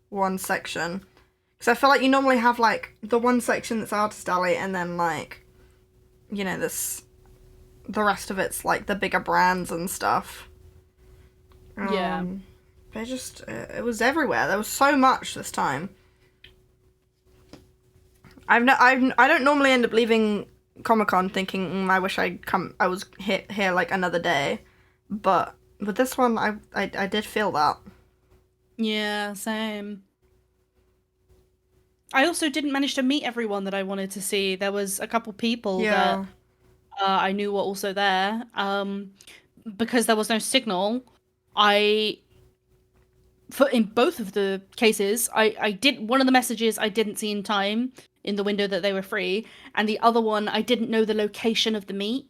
one section. Because I feel like you normally have, like, the one section that's Artist Alley, and then, like, you know, the rest of it's, like, the bigger brands and stuff. Yeah. But it was everywhere. There was so much this time. I don't normally end up leaving Comic-Con thinking, I wish I was here like another day, but with this one, I did feel that. Yeah, same. I also didn't manage to meet everyone that I wanted to see. There was a couple people that I knew were also there. Because there was no signal, in both of the cases, I did one of the messages I didn't see in time in the window that they were free, and the other one I didn't know the location of the meet.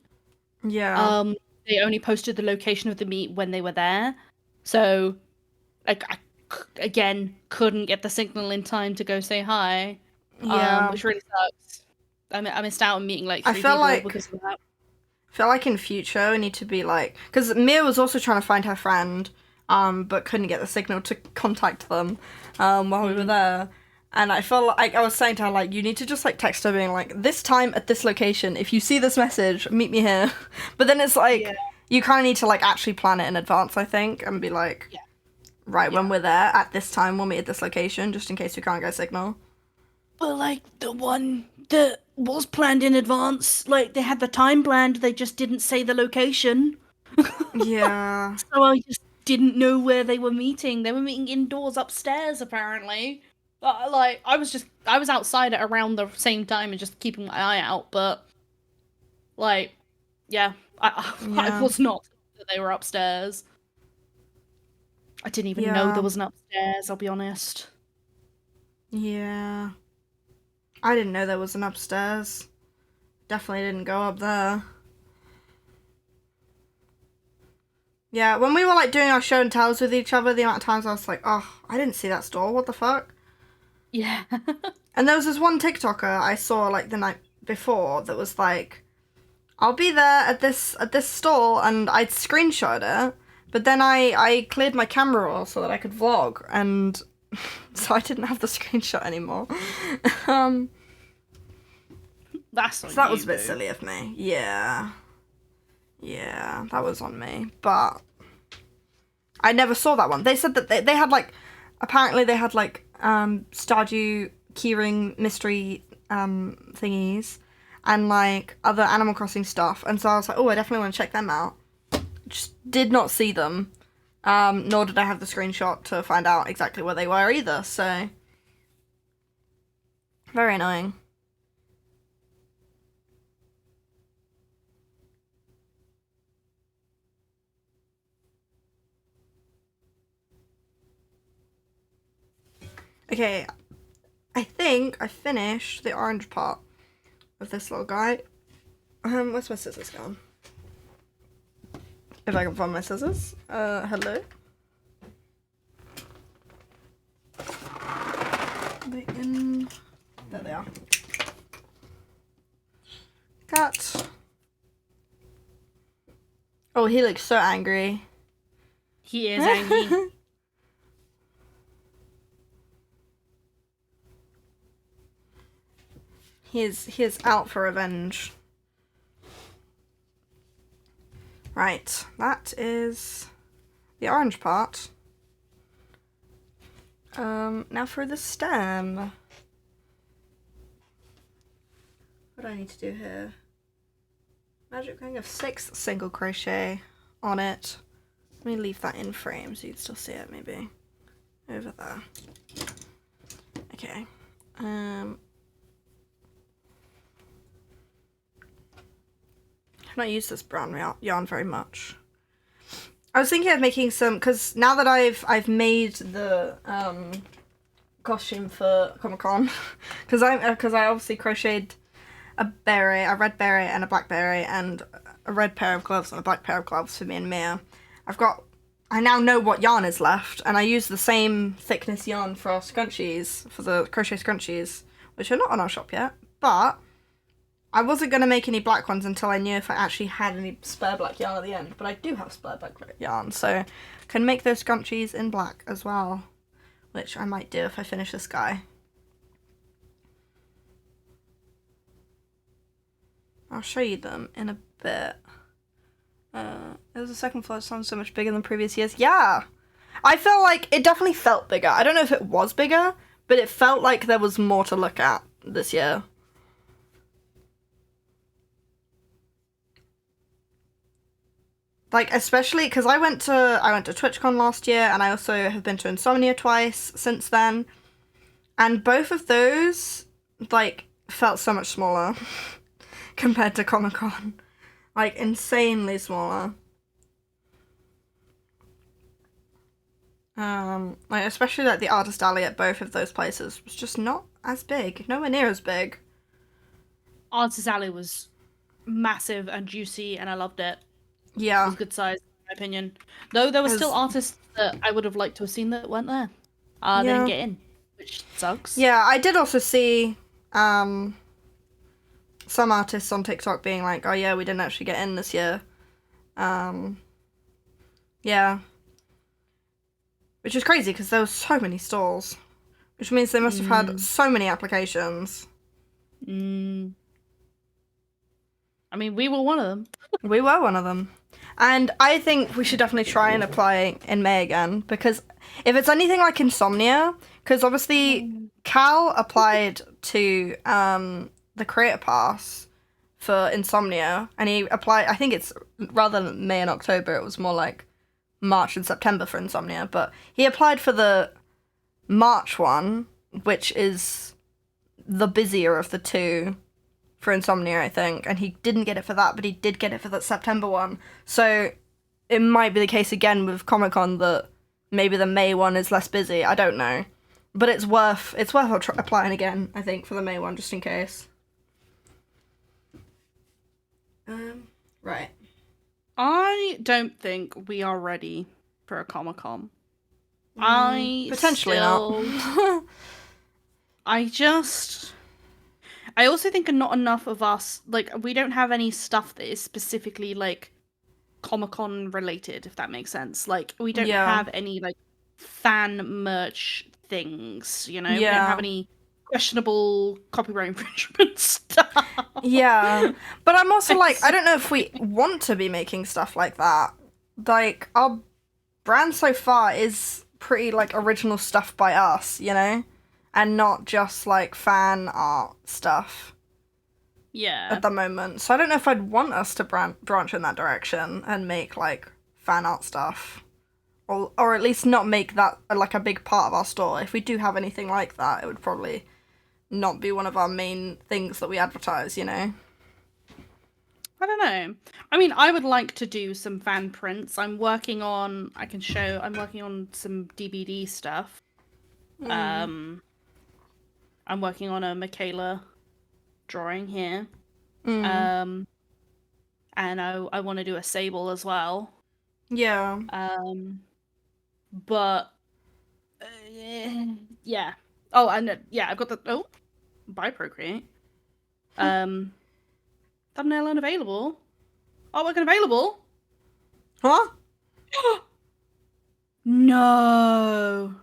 Yeah. They only posted the location of the meet when they were there, so like I again couldn't get the signal in time to go say hi. Yeah. Which really sucks. I missed out on meeting like 3 I feel people like because of that. I feel like in future we need to be like, because Mia was also trying to find her friend, but couldn't get the signal to contact them, while we were there. And I felt like I was saying to her, like, you need to just, like, text her being like, this time at this location, if you see this message, meet me here. But then it's like, you kind of need to, like, actually plan it in advance, I think, and be like, when we're there at this time, we'll meet at this location, just in case we can't get a signal. But, like, the one that was planned in advance, like, they had the time planned, they just didn't say the location. Yeah. So I just didn't know where they were meeting. They were meeting indoors upstairs, apparently. Like, I was outside at around the same time and just keeping my eye out, but, like, I was not that they were upstairs. I didn't even know there was an upstairs, I'll be honest. Yeah. I didn't know there was an upstairs. Definitely didn't go up there. Yeah, when we were, like, doing our show and tells with each other, the amount of times I was like, oh, I didn't see that store, what the fuck? Yeah. And there was this one TikToker I saw, like, the night before that was like, I'll be there at this stall, and I'd screenshot it, but then I cleared my camera roll so that I could vlog, and so I didn't have the screenshot anymore. That's so that was a bit silly of me. Yeah. Yeah, that was on me. But I never saw that one. They said that they had, like, apparently they had, like, Stardew keyring mystery thingies and like other Animal Crossing stuff, and so I was like, oh, I definitely want to check them out. Just did not see them, nor did I have the screenshot to find out exactly where they were either, so very annoying. Okay, I think I finished the orange part of this little guy. Where's my scissors gone? If I can find my scissors. Hello. There they are. Cat. Oh, he looks so angry. He is angry. He is out for revenge. Right, that is the orange part. Now for the stem. What do I need to do here? Magic ring of 6 single crochet on it. Let me leave that in frame so you can still see it, maybe. Over there. Okay. I've not used this brown yarn very much. I was thinking of making some, because now that I've made the costume for Comic-Con, because I obviously crocheted a red beret and a black beret and a red pair of gloves and a black pair of gloves for me and Mia. I now know what yarn is left, and I use the same thickness yarn for our scrunchies, for the crochet scrunchies, which are not on our shop yet, but I wasn't going to make any black ones until I knew if I actually had any spare black yarn at the end, but I do have spare black yarn, so I can make those scrunchies in black as well, which I might do if I finish this guy. I'll show you them in a bit. There's a second floor that sounds so much bigger than previous years. Yeah! I feel like it definitely felt bigger. I don't know if it was bigger, but it felt like there was more to look at this year. Like, especially because I went to TwitchCon last year, and I also have been to Insomnia twice since then, and both of those like felt so much smaller compared to Comic-Con, like insanely smaller. Like especially like the Artist Alley at both of those places was just not as big, nowhere near as big. Artist Alley was massive and juicy, and I loved it. Yeah. It was good size, in my opinion. Though there were still artists that I would have liked to have seen that weren't there. They didn't get in, which sucks. Yeah, I did also see some artists on TikTok being like, oh yeah, we didn't actually get in this year. Yeah. Which is crazy because there were so many stalls. Which means they must have had so many applications. I mean, we were one of them. We were one of them. And I think we should definitely try and apply in May again, because if it's anything like Insomnia, because obviously Cal applied to the Creator Pass for Insomnia, and he applied, I think it's rather than May and October, it was more like March and September for Insomnia, but he applied for the March one, which is the busier of the two for Insomnia, I think, and he didn't get it for that, but he did get it for that September one. So it might be the case again with Comic-Con that maybe the May one is less busy. I don't know, but it's worth applying again, I think, for the May one just in case. Right. I don't think we are ready for a Comic-Con. Potentially not. I also think not enough of us, like, we don't have any stuff that is specifically, like, Comic-Con related, if that makes sense. Like, we don't have any, like, fan merch things, you know? We don't have any questionable copyright infringement stuff. Yeah. But I'm also like, I don't know if we want to be making stuff like that. Like, our brand so far is pretty, like, original stuff by us, you know? And not just, like, fan art stuff Yeah. at the moment. So I don't know if I'd want us to branch in that direction and make, like, fan art stuff. Or at least not make that, like, a big part of our store. If we do have anything like that, it would probably not be one of our main things that we advertise, you know? I don't know. I mean, I would like to do some fan prints. I'm working on some DVD stuff. I'm working on a Michaela drawing here. And I want to do a Sable as well. Yeah. But yeah. Oh, and yeah, I've got by Procreate. Thumbnail unavailable. Artwork unavailable. Huh? No.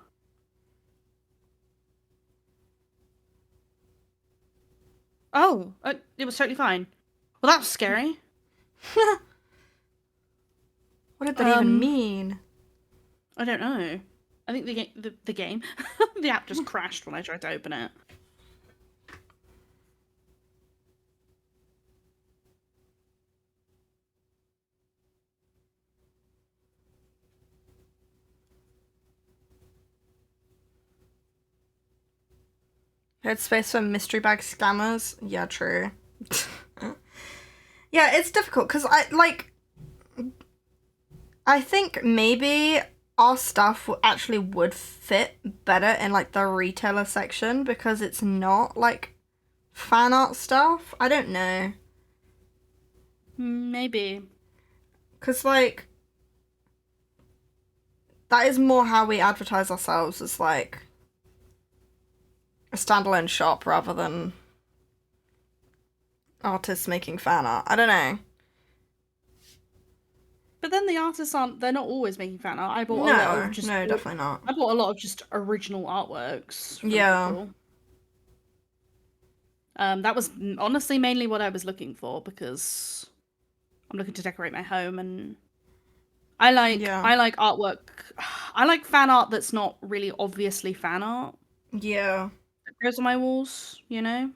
Oh, it was totally fine. Well, that was scary. What did that even mean? I don't know. I think the game, the app just crashed when I tried to open it. Headspace for mystery bag scammers? Yeah, true. Yeah, it's difficult because I think maybe our stuff actually would fit better in, like, the retailer section because it's not, like, fan art stuff. I don't know. Maybe. Because, like, that is more how we advertise ourselves as, like, a standalone shop rather than artists making fan art. I don't know. But then the artists they're not always making fan art. I bought definitely not. I bought a lot of just original artworks from people. That was honestly mainly what I was looking for because I'm looking to decorate my home and I like artwork. I like fan art that's not really obviously fan art. Yeah. That goes on my walls, you know?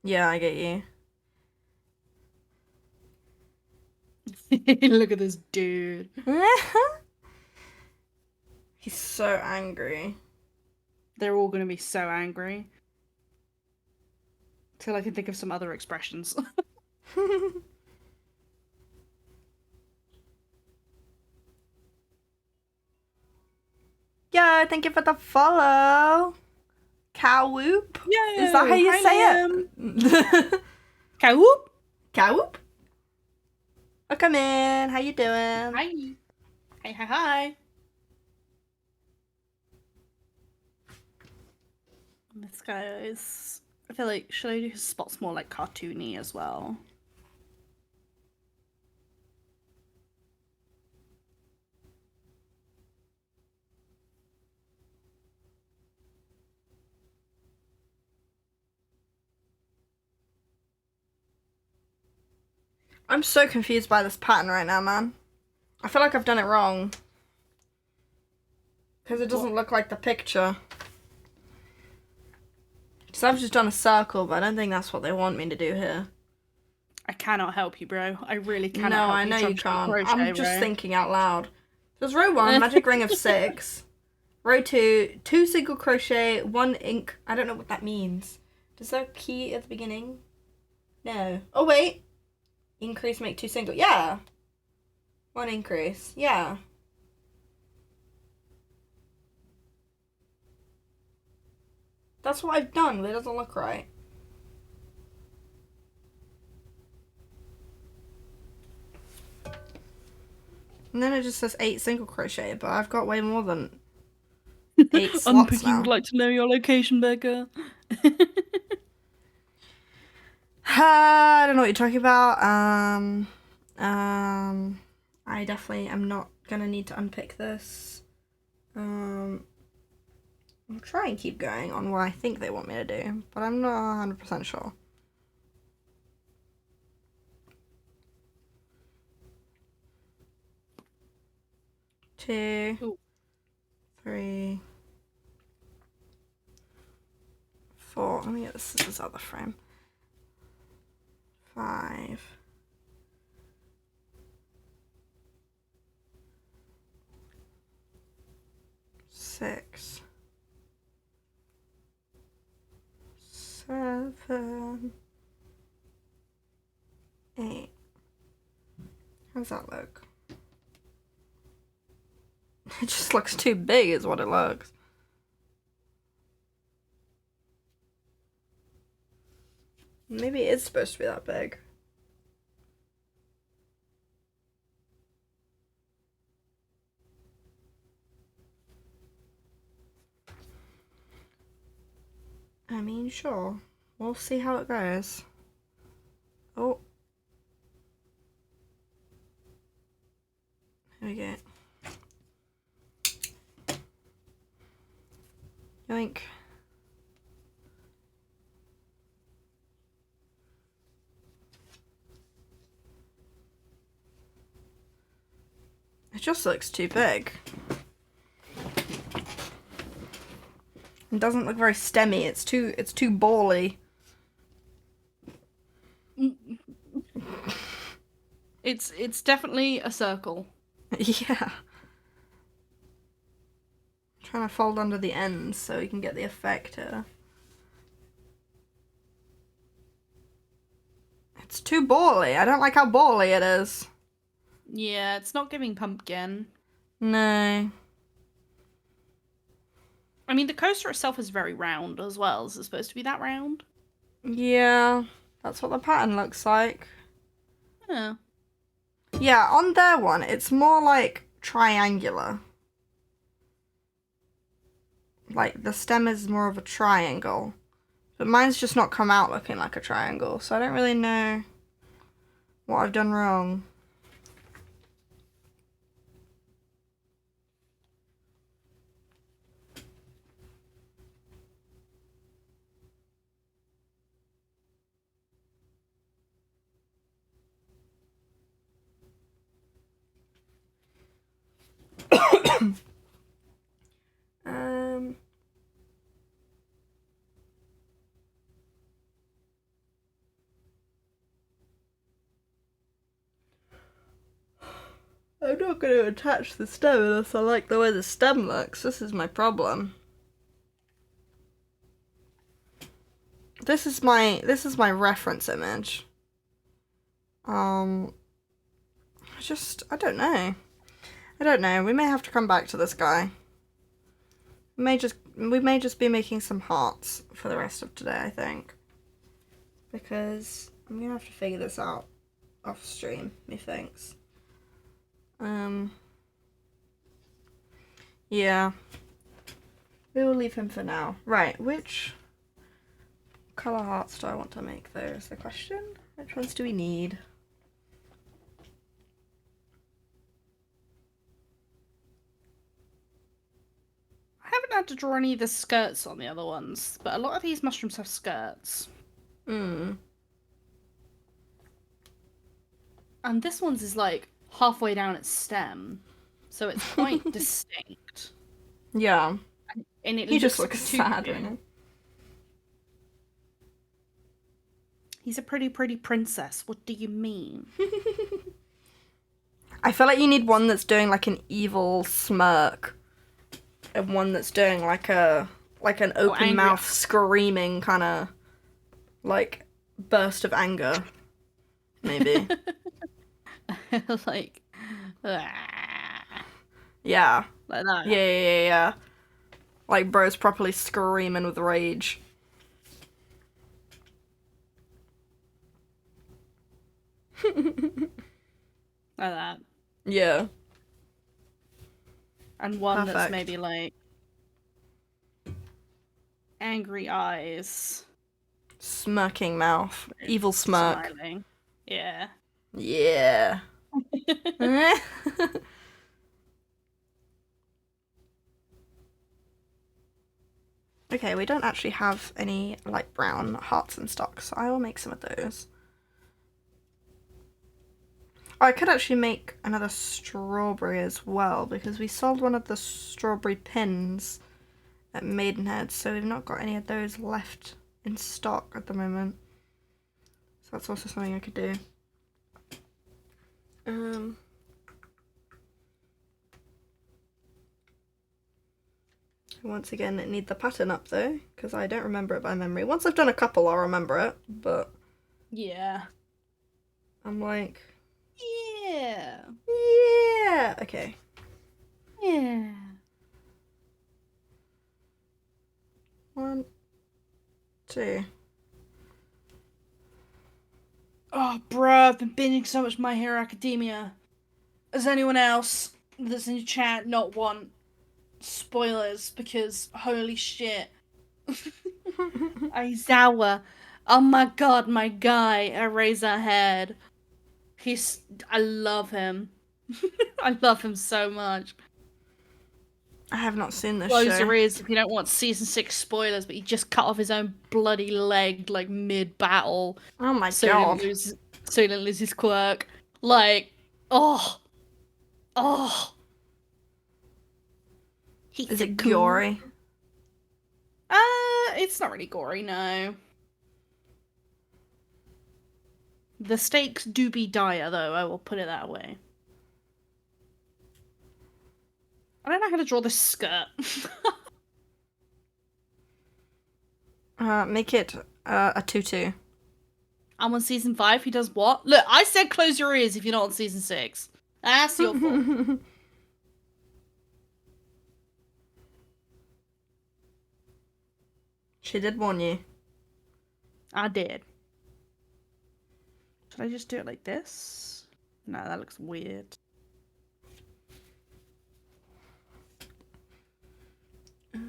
Yeah, I get you. Look at this dude. He's so angry. They're all gonna be so angry. Till I can think of some other expressions. Yo, thank you for the follow. Cow whoop? Yeah. Is that how you say it? Cow whoop? Cow whoop? Welcome in. How you doing? Hi. Hi. This guy is... I feel like, should I do his spots more, like, cartoony as well? I'm so confused by this pattern right now, man. I feel like I've done it wrong. Because it doesn't look like the picture. So I've just done a circle, but I don't think that's what they want me to do here. I cannot help you, bro. I really cannot No, help you. I know you can't. Crochet, I'm just bro. thinking out loud. There's row 1, magic ring of 6. Row 2, 2 single crochet, 1 ink. I don't know what that means. Does that key at the beginning? No. Oh, wait. Increase, make 2 single. Yeah. 1 increase. Yeah. That's what I've done, but it doesn't look right. And then it just says 8 single crochet, but I've got way more than 8 slots Unpicky now. would like to know your location, Becca. I don't know what you're talking about. I definitely am not gonna need to unpick this. I'll try and keep going on what I think they want me to do, but I'm not 100% sure. 2, Ooh. 3, 4. Let me get the scissors out of the frame. 5. 6. 7. 8. How's that look? It just looks too big is what it looks. Maybe it is supposed to be that big. I mean, sure. We'll see how it goes. Oh. Here we go. Yoink. It just looks too big. It doesn't look very stemmy. It's too bally. It's definitely a circle. Yeah. I'm trying to fold under the ends so we can get the effect here. It's too bally. I don't like how bally it is. Yeah, it's not giving pumpkin. No. I mean, the coaster itself is very round as well. Is it supposed to be that round? Yeah, that's what the pattern looks like. Yeah. Yeah, on their one, it's more like triangular. Like, the stem is more of a triangle. But mine's just not come out looking like a triangle, so I don't really know what I've done wrong. I'm not going to attach the stem unless I like the way the stem looks. This is my problem. This is my reference image. I don't know. I don't know. We may have to come back to this guy. We may just be making some hearts for the rest of today, I think. Because I'm gonna have to figure this out off stream, methinks. Yeah. We will leave him for now. Right, which colour hearts do I want to make though is the question. Which ones do we need? I haven't had to draw any of the skirts on the other ones, but a lot of these mushrooms have skirts. Hmm. And this one's is like halfway down its stem, so it's quite distinct. Yeah. And it He just looks too sad cute. right now. He's a pretty princess. What do you mean? I feel like you need one that's doing like an evil smirk, and one that's doing like an open mouth screaming kind of like burst of anger, maybe. Like, Yeah. like that. Yeah. Like bro's properly screaming with rage. Like that. Yeah. And one that's Perfect. maybe like angry eyes. Smirking mouth. Evil smirk. Smiling. Yeah. Yeah. Okay, we don't actually have any light brown hearts in stock, so I will make some of those. I could actually make another strawberry as well, because we sold one of the strawberry pins at Maidenhead, so we've not got any of those left in stock at the moment. So that's also something I could do. Once again, it need the pattern up though, because I don't remember it by memory. Once I've done a couple, I'll remember it, but Yeah. I'm like, Yeah. yeah, okay. Yeah. 1, 2. Oh, bruh, I've been binging so much My Hero Academia. Does anyone else that's in the chat not want spoilers? Because holy shit. Aizawa. Oh my god, my guy, Eraserhead. I love him. I love him so much. I have not seen this Close show. your ears if you don't want season 6 spoilers, but he just cut off his own bloody leg like mid-battle. Oh my so god. He didn't lose his quirk. Like, oh. Is it gory? It's not really gory, no. The stakes do be dire, though, I will put it that way. I don't know how to draw this skirt. Make it a tutu. I'm on season 5, he does what? Look, I said close your ears if you're not on season 6. That's your fault. She did warn you. I did. Should I just do it like this? No, that looks weird.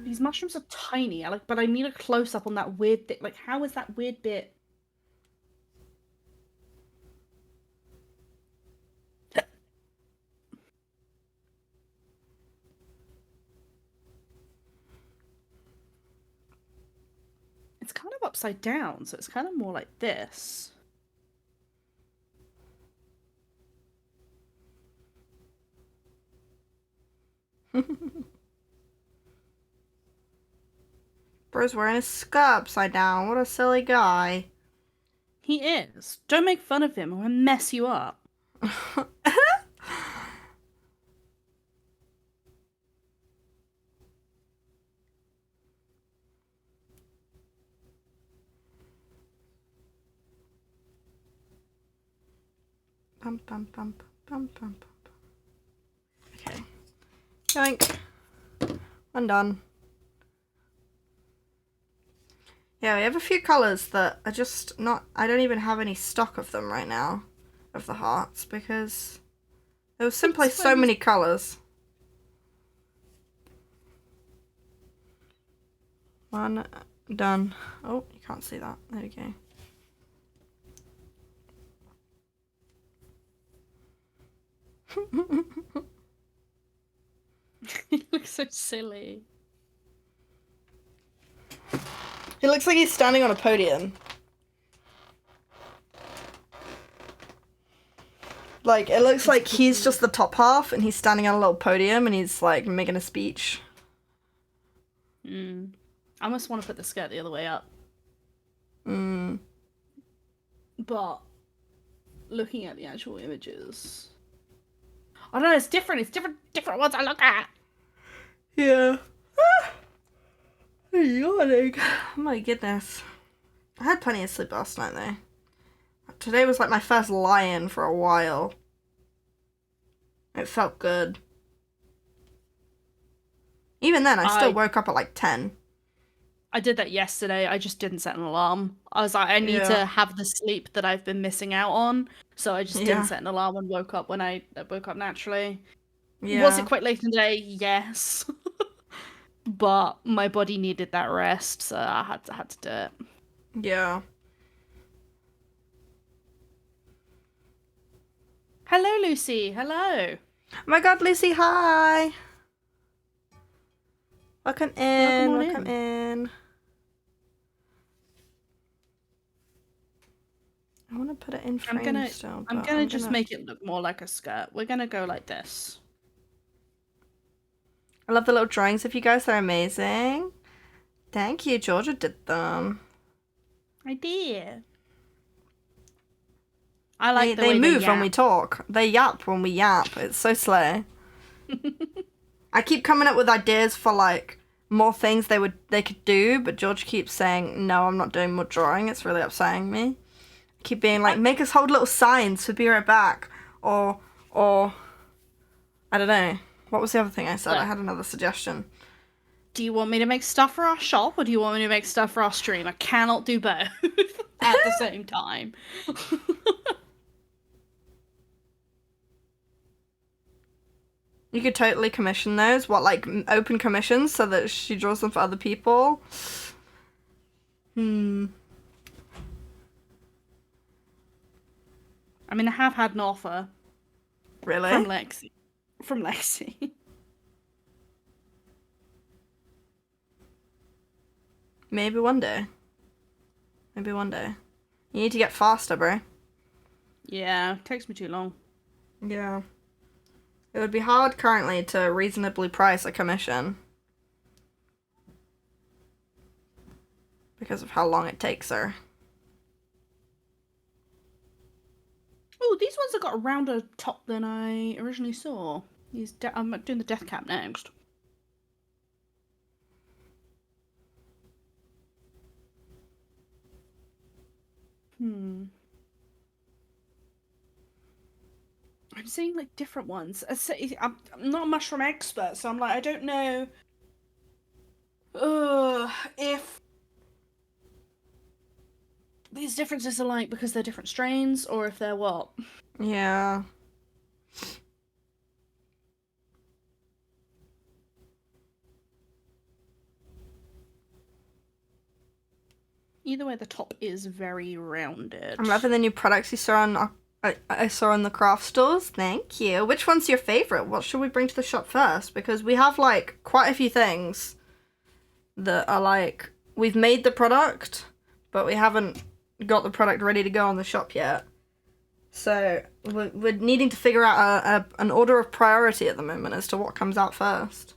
These mushrooms are tiny, but I need a close-up on that weird thing. Like, how is that weird bit? It's kind of upside down, so it's kind of more like this. Bro's wearing a skirt upside down. What a silly guy. He is. Don't make fun of him or he'll mess you up. Bum, bum, bum, bum, bum, bum. Okay. Yoink. I'm done. Yeah, we have a few colours that are just not... I don't even have any stock of them right now, of the hearts, because there was simply so many colours. One done. Oh, you can't see that. There we go. He looks so silly. He looks like he's standing on a podium. Like, it looks like he's just the top half and he's standing on a little podium and he's, like, making a speech. I almost want to put the skirt the other way up. But looking at the actual images... I don't know, it's different. It's different ones I look at. Yeah. I'm yawning. Oh my goodness. I had plenty of sleep last night though. Today was like my first lie-in for a while. It felt good. Even then, I still woke up at like 10. I did that yesterday. I just didn't set an alarm. I was like, I need to have the sleep that I've been missing out on. So I just didn't set an alarm and woke up when I woke up naturally. Yeah. Was it quite late in the day? Yes. But my body needed that rest, so I had to do it. Yeah. Hello, Lucy. Hello. Oh my god, Lucy, hi. Welcome in. Welcome in. I want to put it in frame still. I'm but gonna just make it look more like a skirt. We're gonna go like this. I love the little drawings of you guys. They're amazing. Thank you. Georgia did them. I did. I like they move when we talk. They yap when we yap. It's so slay. I keep coming up with ideas for like more things they could do, but George keeps saying, no, I'm not doing more drawing. It's really upsetting me. I keep being like, make us hold little signs for be right back. Or I don't know. What was the other thing I said? I had another suggestion. Do you want me to make stuff for our shop, or do you want me to make stuff for our stream? I cannot do both at the same time. You could totally commission those. What, like open commissions so that she draws them for other people? I mean, I have had an offer. Really? From Lexi. Maybe one day. Maybe one day. You need to get faster, bro. Yeah, it takes me too long. Yeah. It would be hard currently to reasonably price a commission. Because of how long it takes her. Oh, these ones have got a rounder top than I originally saw. I'm doing the death cap next. I'm seeing like different ones. I'm not a mushroom expert, so I'm like, I don't know if these differences are like because they're different strains or if they're what. Yeah. Either way, the top is very rounded. I'm loving the new products you saw on I saw in the craft stores. Thank you. Which one's your favorite? What should we bring to the shop first? Because we have like quite a few things that are like we've made the product, but we haven't got the product ready to go on the shop yet. So we're needing to figure out an order of priority at the moment as to what comes out first.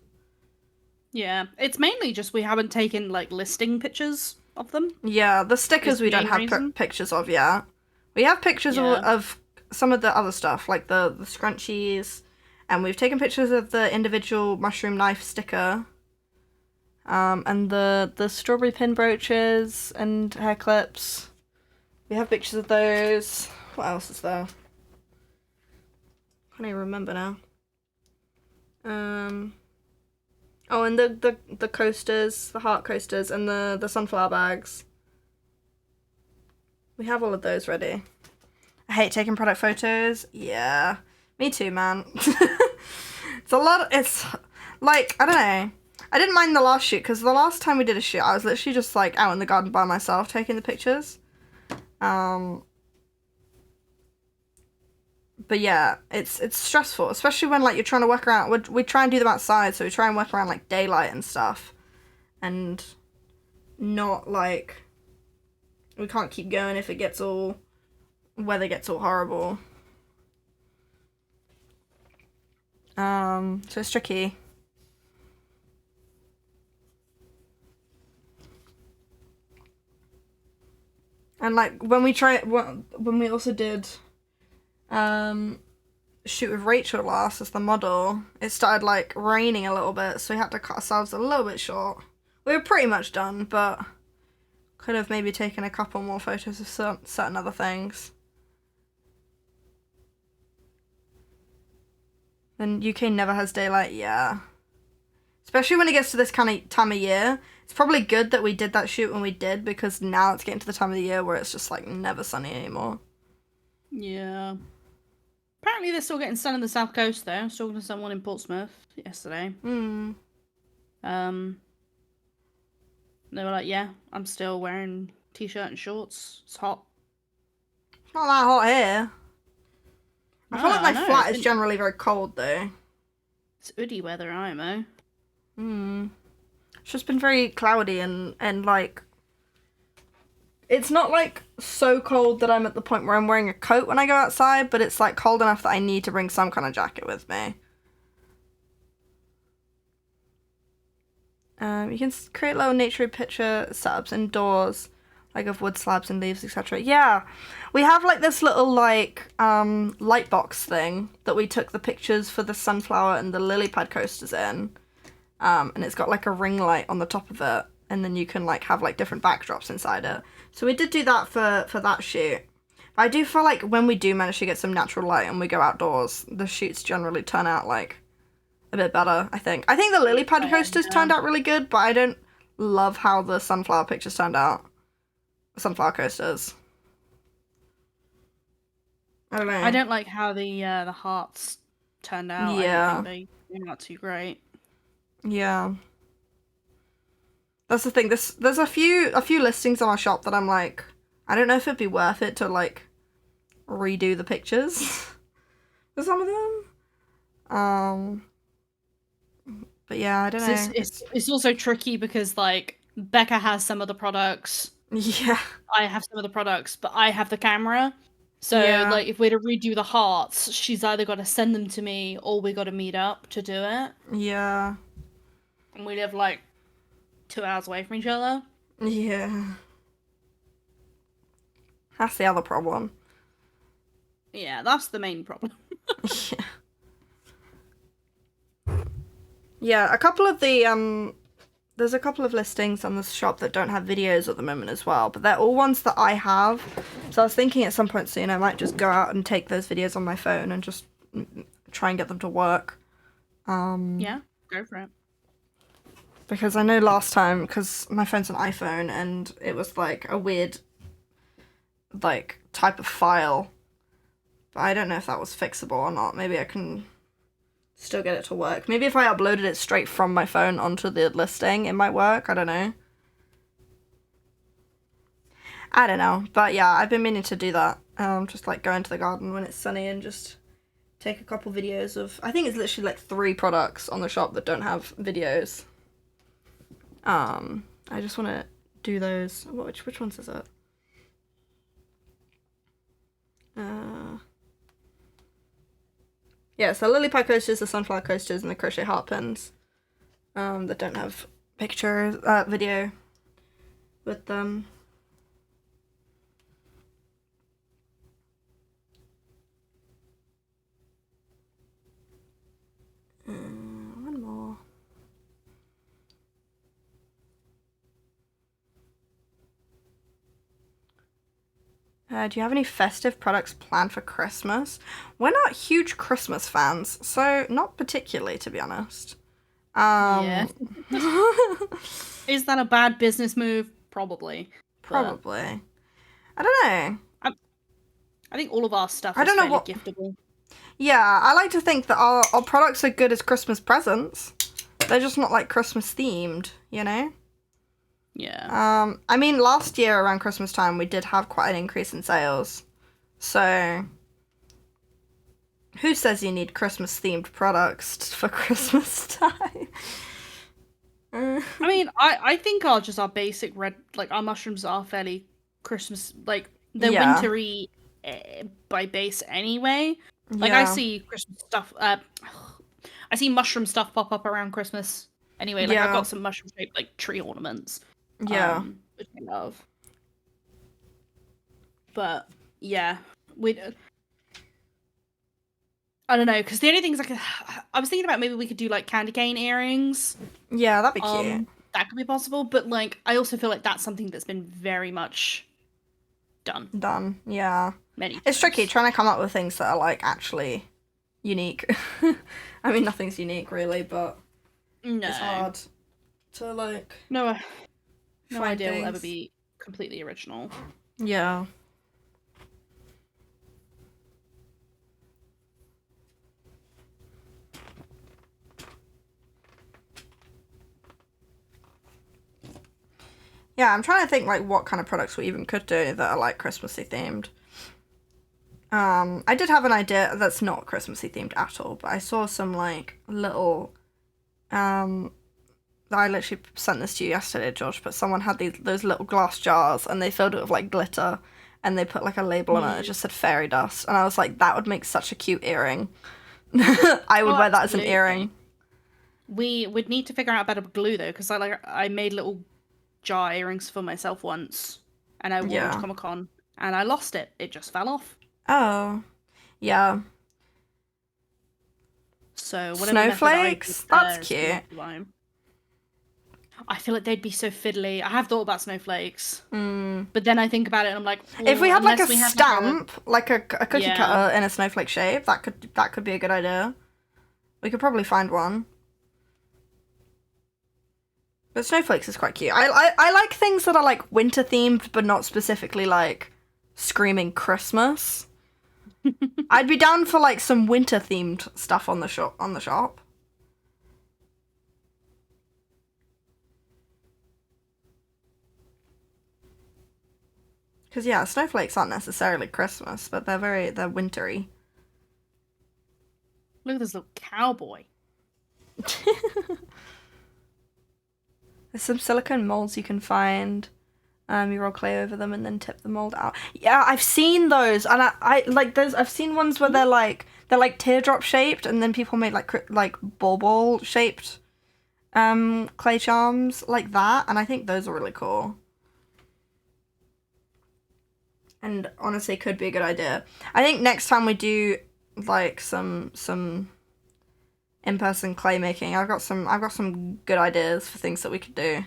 Yeah, it's mainly just we haven't taken like listing pictures of them. Yeah, the stickers we don't have pictures of yet. We have pictures of some of the other stuff, like the scrunchies, and we've taken pictures of the individual mushroom knife sticker, and the strawberry pin brooches and hair clips. We have pictures of those. What else is there? Can't even remember now. Oh, and the coasters, the heart coasters, and the sunflower bags. We have all of those ready. I hate taking product photos. Yeah, me too, man. It's a lot. It's like, I don't know. I didn't mind the last shoot because the last time we did a shoot, I was literally just like out in the garden by myself taking the pictures. But yeah, it's stressful, especially when like you're trying to work around. We try and do them outside, so we try and work around like daylight and stuff, and not like we can't keep going if weather gets all horrible. So it's tricky. And like when we also did shoot with Rachel last as the model, it started like raining a little bit, so we had to cut ourselves a little bit short. We were pretty much done, but could have maybe taken a couple more photos of certain other things. And UK never has daylight, yeah. Especially when it gets to this kind of time of year. It's probably good that we did that shoot when we did, because now it's getting to the time of the year where it's just like never sunny anymore. Yeah. Apparently they're still getting sun in the south coast though. I was talking to someone in Portsmouth yesterday. They were like, yeah, I'm still wearing t-shirt and shorts. It's hot. It's not that hot here. I feel like my flat is generally very cold though. It's hoodie weather, IMO. It's just been very cloudy and like it's not like so cold that I'm at the point where I'm wearing a coat when I go outside, but it's like cold enough that I need to bring some kind of jacket with me. You can create little nature picture setups indoors, like of wood slabs and leaves, etc. Yeah, we have like this little like light box thing that we took the pictures for the sunflower and the lily pad coasters in, and it's got like a ring light on the top of it, and then you can like have like different backdrops inside it. So we did do that for that shoot. But I do feel like when we do manage to get some natural light and we go outdoors, the shoots generally turn out like a bit better, I think. I think the lily pad coasters turned out really good, but I don't love how the sunflower pictures turned out. Sunflower coasters. I don't know. I don't like how the hearts turned out. Yeah. I think they're not too great. Yeah. That's the thing. There's a few listings on our shop that I'm like, I don't know if it'd be worth it to like redo the pictures for some of them. But yeah, I don't know. It's also tricky because like Becca has some of the products. Yeah. I have some of the products, but I have the camera. So Yeah. like if we're to redo the hearts, she's either got to send them to me or we got to meet up to do it. Yeah. And we live like 2 hours away from each other. Yeah. That's the other problem. Yeah, that's the main problem. Yeah. Yeah, a couple of the there's a couple of listings on the shop that don't have videos at the moment as well, but they're all ones that I have. So I was thinking at some point soon I might just go out and take those videos on my phone and just try and get them to work. Yeah, go for it. Because I know last time, because my phone's an iPhone and it was like a weird like type of file, but I don't know if that was fixable or not. Maybe I can still get it to work. Maybe if I uploaded it straight from my phone onto the listing, it might work. I don't know. I don't know. But yeah, I've been meaning to do that. Just like go into the garden when it's sunny and just take a couple videos of... I think it's literally like 3 products on the shop that don't have videos. I just want to do those. Which ones is it? Yeah, so lily pad coasters, the sunflower coasters, and the crochet heart pins that don't have video with them. One more. Do you have any festive products planned for Christmas? We're not huge Christmas fans, so not particularly, to be honest. Yeah. Is that a bad business move? Probably. Probably. I don't know. I think all of our stuff is fairly giftable. Yeah, I like to think that our products are good as Christmas presents. They're just not like Christmas themed, you know? Yeah. I mean, last year around Christmas time, we did have quite an increase in sales. So, who says you need Christmas-themed products for Christmas time? I mean, I think our basic red, like, our mushrooms are fairly Christmas, like, they're wintry by base anyway. Like, I see Christmas stuff, I see mushroom stuff pop up around Christmas anyway. Like, I've got some mushroom-shaped, like, tree ornaments. Yeah. Which I love. But, yeah, I don't know, because the only things I was thinking about maybe we could do, like, candy cane earrings. Yeah, that'd be cute. That could be possible, but, like, I also feel like that's something that's been very much done. Yeah. Many times. It's tricky trying to come up with things that are, like, actually unique. I mean, nothing's unique, really, but it's hard to, like... No idea things will ever be completely original. Yeah. Yeah, I'm trying to think like what kind of products we even could do that are like Christmassy themed. I did have an idea that's not Christmassy themed at all, but I saw some like little I literally sent this to you yesterday, George, but someone had those little glass jars and they filled it with like glitter and they put like a label on it. It just said fairy dust. And I was like, that would make such a cute earring. I would wear that as an earring. We would need to figure out better glue though, because I made little jar earrings for myself once and I wore it to Comic-Con and I lost it. It just fell off. Oh. Yeah. So snowflakes? That's cute. I feel like they'd be so fiddly. I have thought about snowflakes, but then I think about it and I'm like, if we had like a stamp, like a cookie cutter in a snowflake shape, that could be a good idea. We could probably find one. But snowflakes is quite cute. I like things that are like winter themed, but not specifically like screaming Christmas. I'd be down for like some winter themed stuff on the shop. Because yeah, snowflakes aren't necessarily Christmas, but they're wintry. Look at this little cowboy. There's some silicone molds you can find. You roll clay over them and then tip the mold out. Yeah, I've seen those, and I like those. I've seen ones where they're like teardrop shaped, and then people made like ball shaped clay charms like that, and I think those are really cool. And honestly, could be a good idea. I think next time we do like some in-person clay making, I've got some good ideas for things that we could do.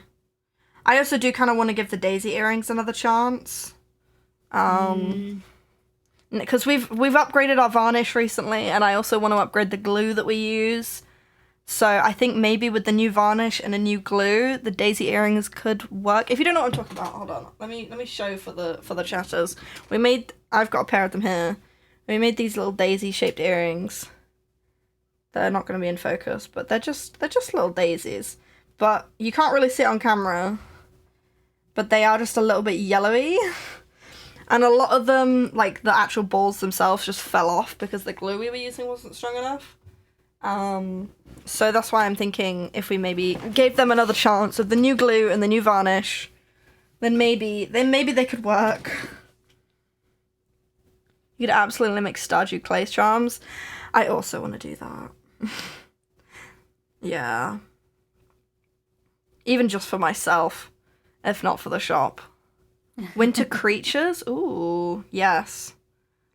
I also do kind of want to give the daisy earrings another chance. Because we've upgraded our varnish recently, and I also want to upgrade the glue that we use. So I think maybe with the new varnish and a new glue, the daisy earrings could work. If you don't know what I'm talking about, hold on. Let me show for the chatters. I've got a pair of them here. We made these little daisy shaped earrings. They're not going to be in focus, but they're just little daisies. But you can't really see it on camera. But they are just a little bit yellowy. And a lot of them, like the actual balls themselves, just fell off because the glue we were using wasn't strong enough. So that's why I'm thinking if we maybe gave them another chance with the new glue and the new varnish, then maybe they could work. You could absolutely make Stardew clay charms. I also want to do that. Yeah. Even just for myself, if not for the shop. Winter creatures? Ooh, yes.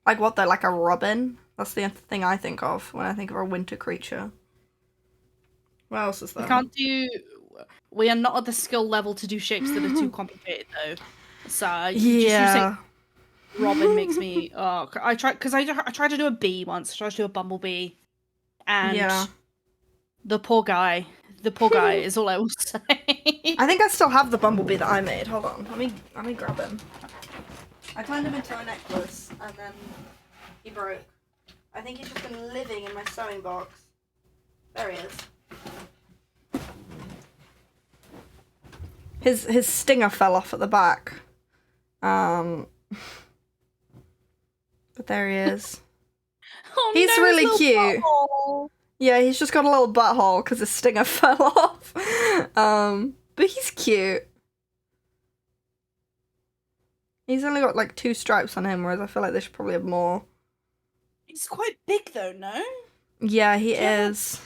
Like what, they're like a robin? That's the thing I think of when I think of a winter creature. What else is there? We are not at the skill level to do shapes that are too complicated though. So yeah. Just using robin makes me. I tried to do a bee once. I tried to do a bumblebee, and the poor guy is all I will say. I think I still have the bumblebee that I made. Hold on, let me grab him. I turned him into a necklace, and then he broke. I think he's just been living in my sewing box. There he is. His stinger fell off at the back. But there he is. Oh, he's no, really cute. Butthole. Yeah, he's just got a little butthole because his stinger fell off. But he's cute. He's only got like 2 stripes on him, whereas I feel like they should probably have more. He's quite big though, no? Yeah, he is.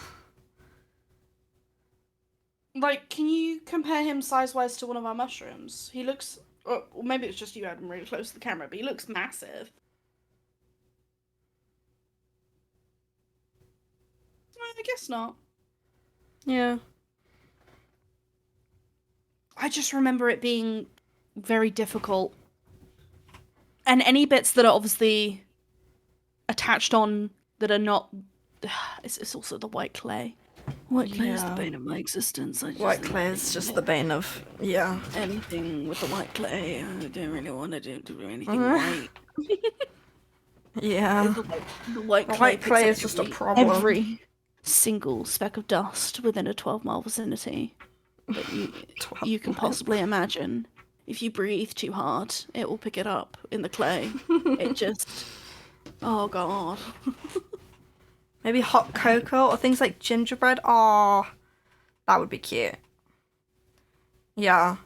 Like, can you compare him size-wise to one of our mushrooms? He looks... Or maybe it's just you had him really close to the camera, but he looks massive. I guess not. Yeah. I just remember it being very difficult. And any bits that are obviously attached on that are not... It's also the white clay. White clay is the bane of my existence. White clay is just the bane of, anything with the white clay. I don't really want to do anything white. Yeah. The white clay is just a problem. Every single speck of dust within a 12-mile vicinity that you can possibly imagine. If you breathe too hard, it will pick it up in the clay. It just... Oh, God. Maybe hot cocoa or things like gingerbread. Oh, that would be cute. Yeah.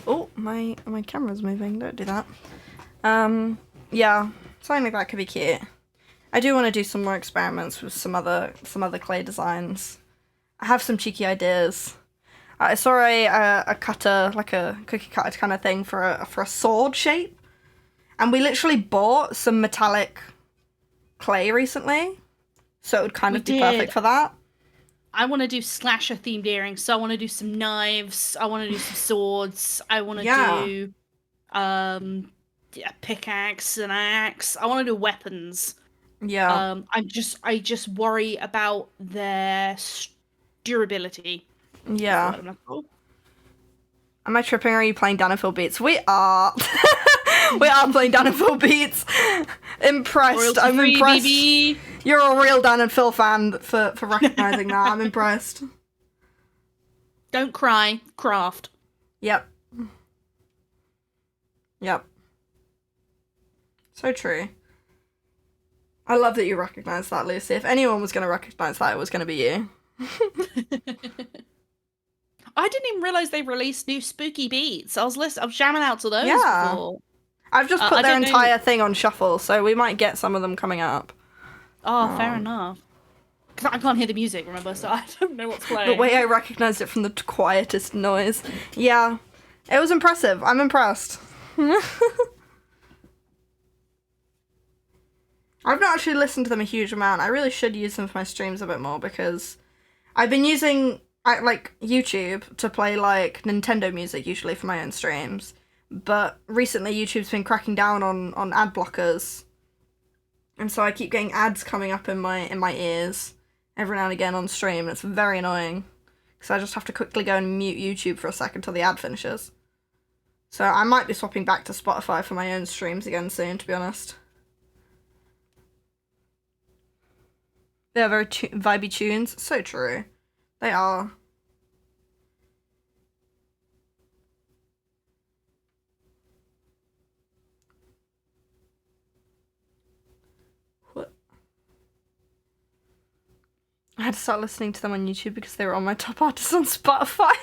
Oh, my camera's moving. Don't do that. Yeah, something like that could be cute. I do want to do some more experiments with some other clay designs. I have some cheeky ideas. I saw a cutter, like a cookie cutter kind of thing for a sword shape, and we literally bought some metallic clay recently, so it would kind of be perfect for that. I want to do slasher themed earrings, so I want to do some knives. I want to do some swords. I want to do a pickaxe, an axe. I want to do weapons. Yeah. I just worry about their durability. Yeah. Am I tripping or are you playing Danafil Beats? We are. We are playing Danafil Beats. Impressed. Royalty I'm free, impressed. baby. You're a real Dan and Phil fan for recognizing that. I'm impressed. Don't cry. Craft. Yep. Yep. So true. I love that you recognize that, Lucy. If anyone was going to recognize that, it was going to be you. I didn't even realize they released new spooky beats. I was jamming out to those before. I've just put their entire thing on shuffle, so we might get some of them coming up. Oh, fair enough. Because I can't hear the music, remember, so I don't know what's playing. The way I recognized it from the quietest noise. Yeah. It was impressive. I'm impressed. I've not actually listened to them a huge amount. I really should use them for my streams a bit more, because I've been using like YouTube to play like Nintendo music usually for my own streams, but recently YouTube's been cracking down on ad blockers, and so I keep getting ads coming up in my ears every now and again on stream, and it's very annoying because I just have to quickly go and mute YouTube for a second till the ad finishes. So I might be swapping back to Spotify for my own streams again soon, to be honest. They are very vibey tunes. So true. They are. What? I had to start listening to them on YouTube because they were on my top artists on Spotify.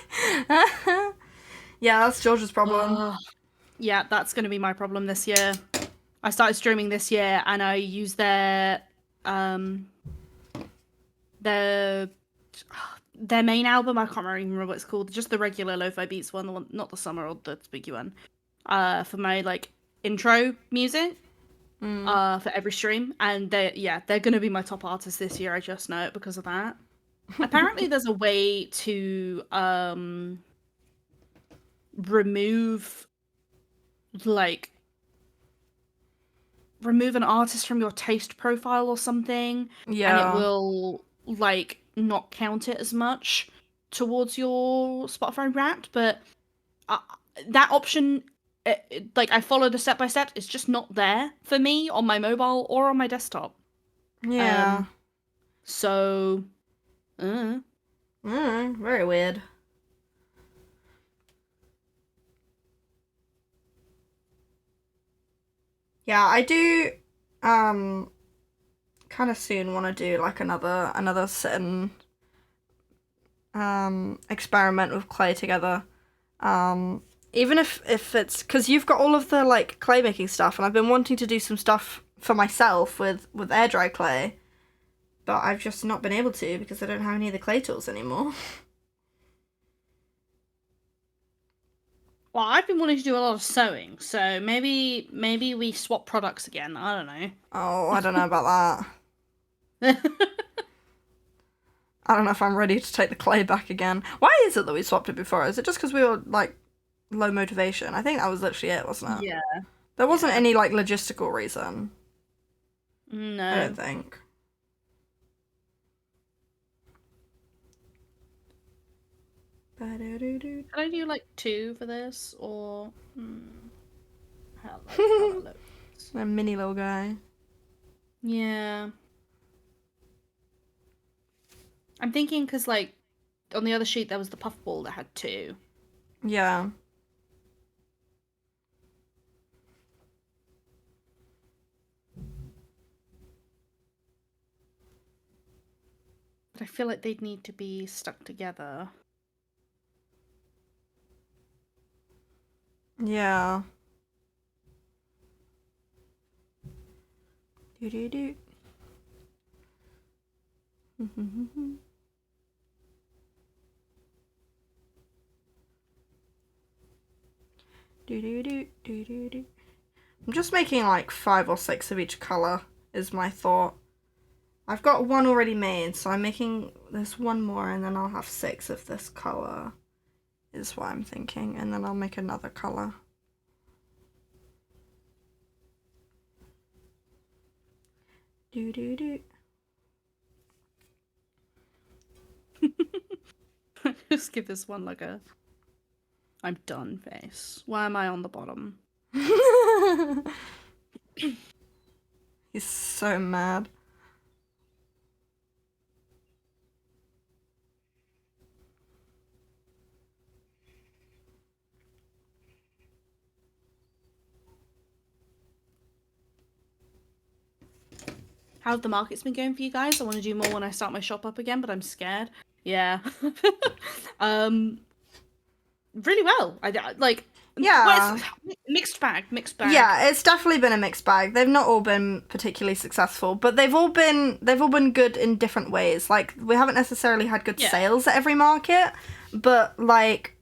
Yeah, that's George's problem. Yeah, that's going to be my problem this year. I started streaming this year and I use their main album. I can't remember what it's called. Just the regular lo-fi beats one, not the summer or the spooky one. For my like intro music. For every stream, and they're gonna be my top artists this year. I just know it because of that. Apparently there's a way to remove an artist from your taste profile or something, and it will like not count it as much towards your Spotify Wrapped, but that option, like I followed a step by step, it's just not there for me on my mobile or on my desktop. Yeah. So very weird. Yeah, I do kind of soon want to do like another certain experiment with clay together. Even if it's because you've got all of the like clay making stuff, and I've been wanting to do some stuff for myself with air dry clay, but I've just not been able to because I don't have any of the clay tools anymore. Well, I've been wanting to do a lot of sewing, so maybe we swap products again. I don't know. Oh, I don't know about that. I don't know if I'm ready to take the clay back again. Why is it that we swapped it before? Is it just because we were like low motivation? I think that was literally it, wasn't it? Yeah. There wasn't any like logistical reason. No. I don't think. Can I do like 2 for this, or how that looks? A mini little guy. Yeah. I'm thinking because like on the other sheet there was the puffball that had 2. Yeah. But I feel like they'd need to be stuck together. Yeah. Do do do. Do do do do do do. I'm just making like 5 or 6 of each color. Is my thought. I've got one already made, so I'm making this one more, and then I'll have 6 of this color. Is what I'm thinking, and then I'll make another color. Do do do. Just give this one like a I'm done face. Why am I on the bottom? He's so mad. How have the markets been going for you guys? I want to do more when I start my shop up again, but I'm scared. Yeah. Really well. I like. Yeah. Mixed bag. Mixed bag. Yeah, it's definitely been a mixed bag. They've not all been particularly successful, but they've all been good in different ways. Like, we haven't necessarily had good sales at every market, but like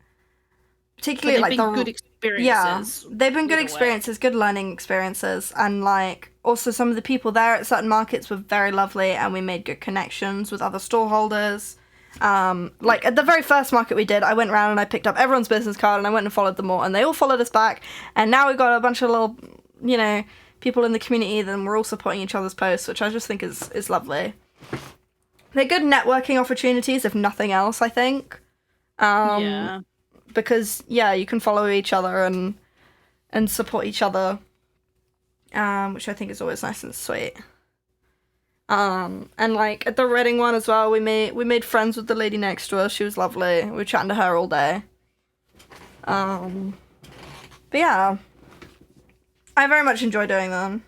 particularly like the good experiences. Yeah, they've been good experiences, good learning experiences, and like also some of the people there at certain markets were very lovely, and we made good connections with other store holders. Like at the very first market we did, I went around and I picked up everyone's business card and I went and followed them all, and they all followed us back, and now we've got a bunch of little, you know, people in the community, then we're all supporting each other's posts, which I just think is lovely. They're good networking opportunities, if nothing else, I think. Yeah. Because you can follow each other and support each other, which I think is always nice and sweet. And like at the Reading one as well, we made friends with the lady next to us. She was lovely. We were chatting to her all day. But yeah, I very much enjoy doing them.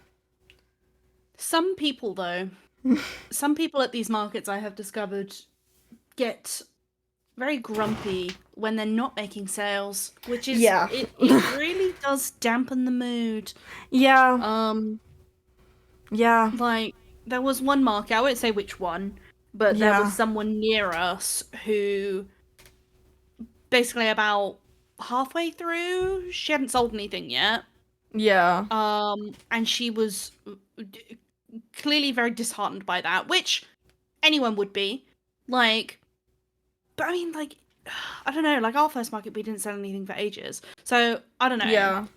Some people though, some people at these markets I have discovered get very grumpy when they're not making sales, which is it really does dampen the mood. Yeah. Yeah. Like there was one market, I won't say which one, but there was someone near us who basically about halfway through, she hadn't sold anything yet. Yeah. And she was clearly very disheartened by that, which anyone would be. Like, but I mean, like, I don't know, like our first market, we didn't sell anything for ages. So, I don't know. Yeah.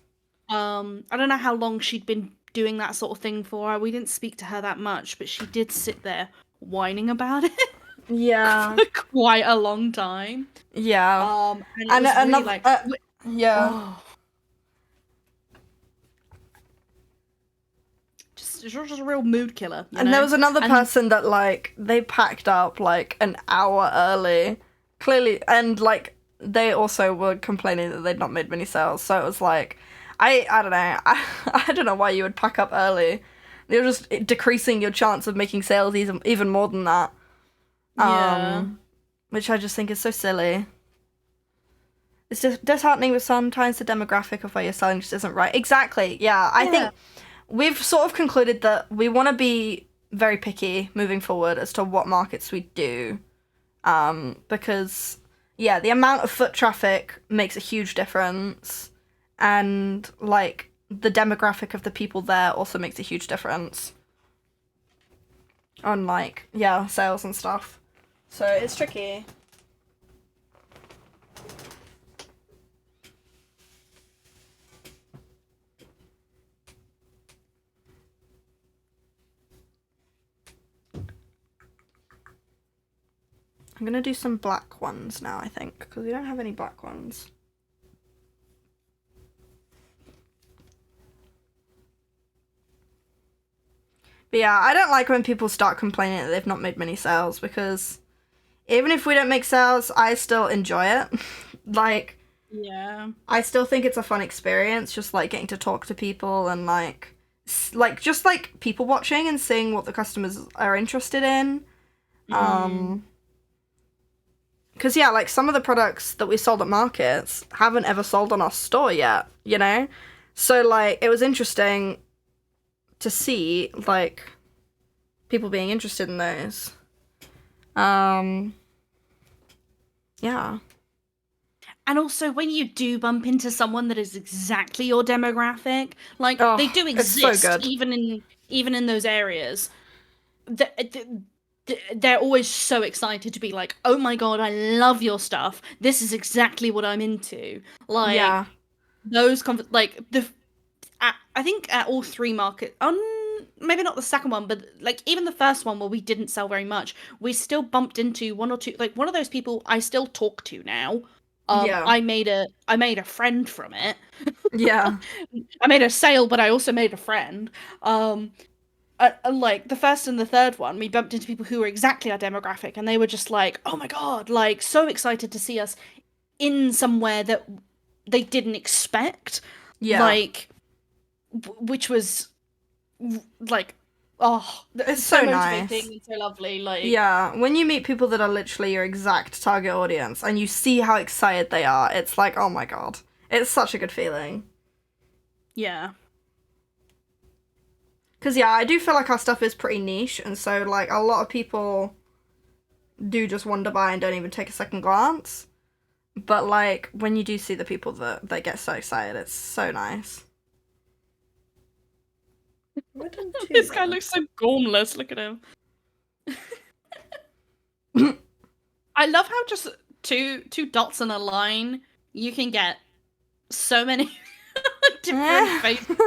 I don't know how long she'd been doing that sort of thing for. We didn't speak to her that much, but she did sit there whining about it. Yeah. For quite a long time. Yeah. And another, really like, yeah. Oh. Just a real mood killer. You know? There was another person that like they packed up like an hour early, clearly, and like they also were complaining that they'd not made many sales. So it was like, I don't know, I don't know why you would pack up early. You're just decreasing your chance of making sales even more than that. Yeah. Which I just think is so silly. It's just disheartening, but sometimes the demographic of where you're selling just isn't right. Exactly. Yeah. I think we've sort of concluded that we want to be very picky moving forward as to what markets we do. Because, the amount of foot traffic makes a huge difference. And, like, the demographic of the people there also makes a huge difference. On, like, sales and stuff. So it's tricky. I'm gonna do some black ones now, I think, because we don't have any black ones. But yeah, I don't like when people start complaining that they've not made many sales, because even if we don't make sales, I still enjoy it. Like, I still think it's a fun experience, just like getting to talk to people and like just like people watching and seeing what the customers are interested in. Because, yeah, like, some of the products that we sold at markets haven't ever sold on our store yet, you know? So, like, it was interesting to see, like, people being interested in those. Yeah. And also, when you do bump into someone that is exactly your demographic, like, they do it's so exist, good. even in those areas. They're always so excited to be like, oh my god, I love your stuff. This is exactly what I'm into. Like, Yeah. those I think at all 3 markets, maybe not the second one, but like even the first one where we didn't sell very much, we still bumped into 1 or 2, like one of those people I still talk to now. Yeah. I made a friend from it. Yeah. I made a sale, but I also made a friend. Like the first and the third one, we bumped into people who were exactly our demographic, and they were just like, "Oh my god!" Like so excited to see us in somewhere that they didn't expect. Yeah. Like, which was like, oh, It's so so motivating nice. and so lovely. Like, Yeah, when you meet people that are literally your exact target audience and you see how excited they are, it's like, oh my god. It's such a good feeling. yeah. Because, yeah, I do feel like our stuff is pretty niche, and so, like, a lot of people do just wander by and don't even take a second glance. But, like, when you do see the people that get so excited, it's so nice. This guy looks so gormless. Look at him. I love how just two dots and a line, you can get so many different faces.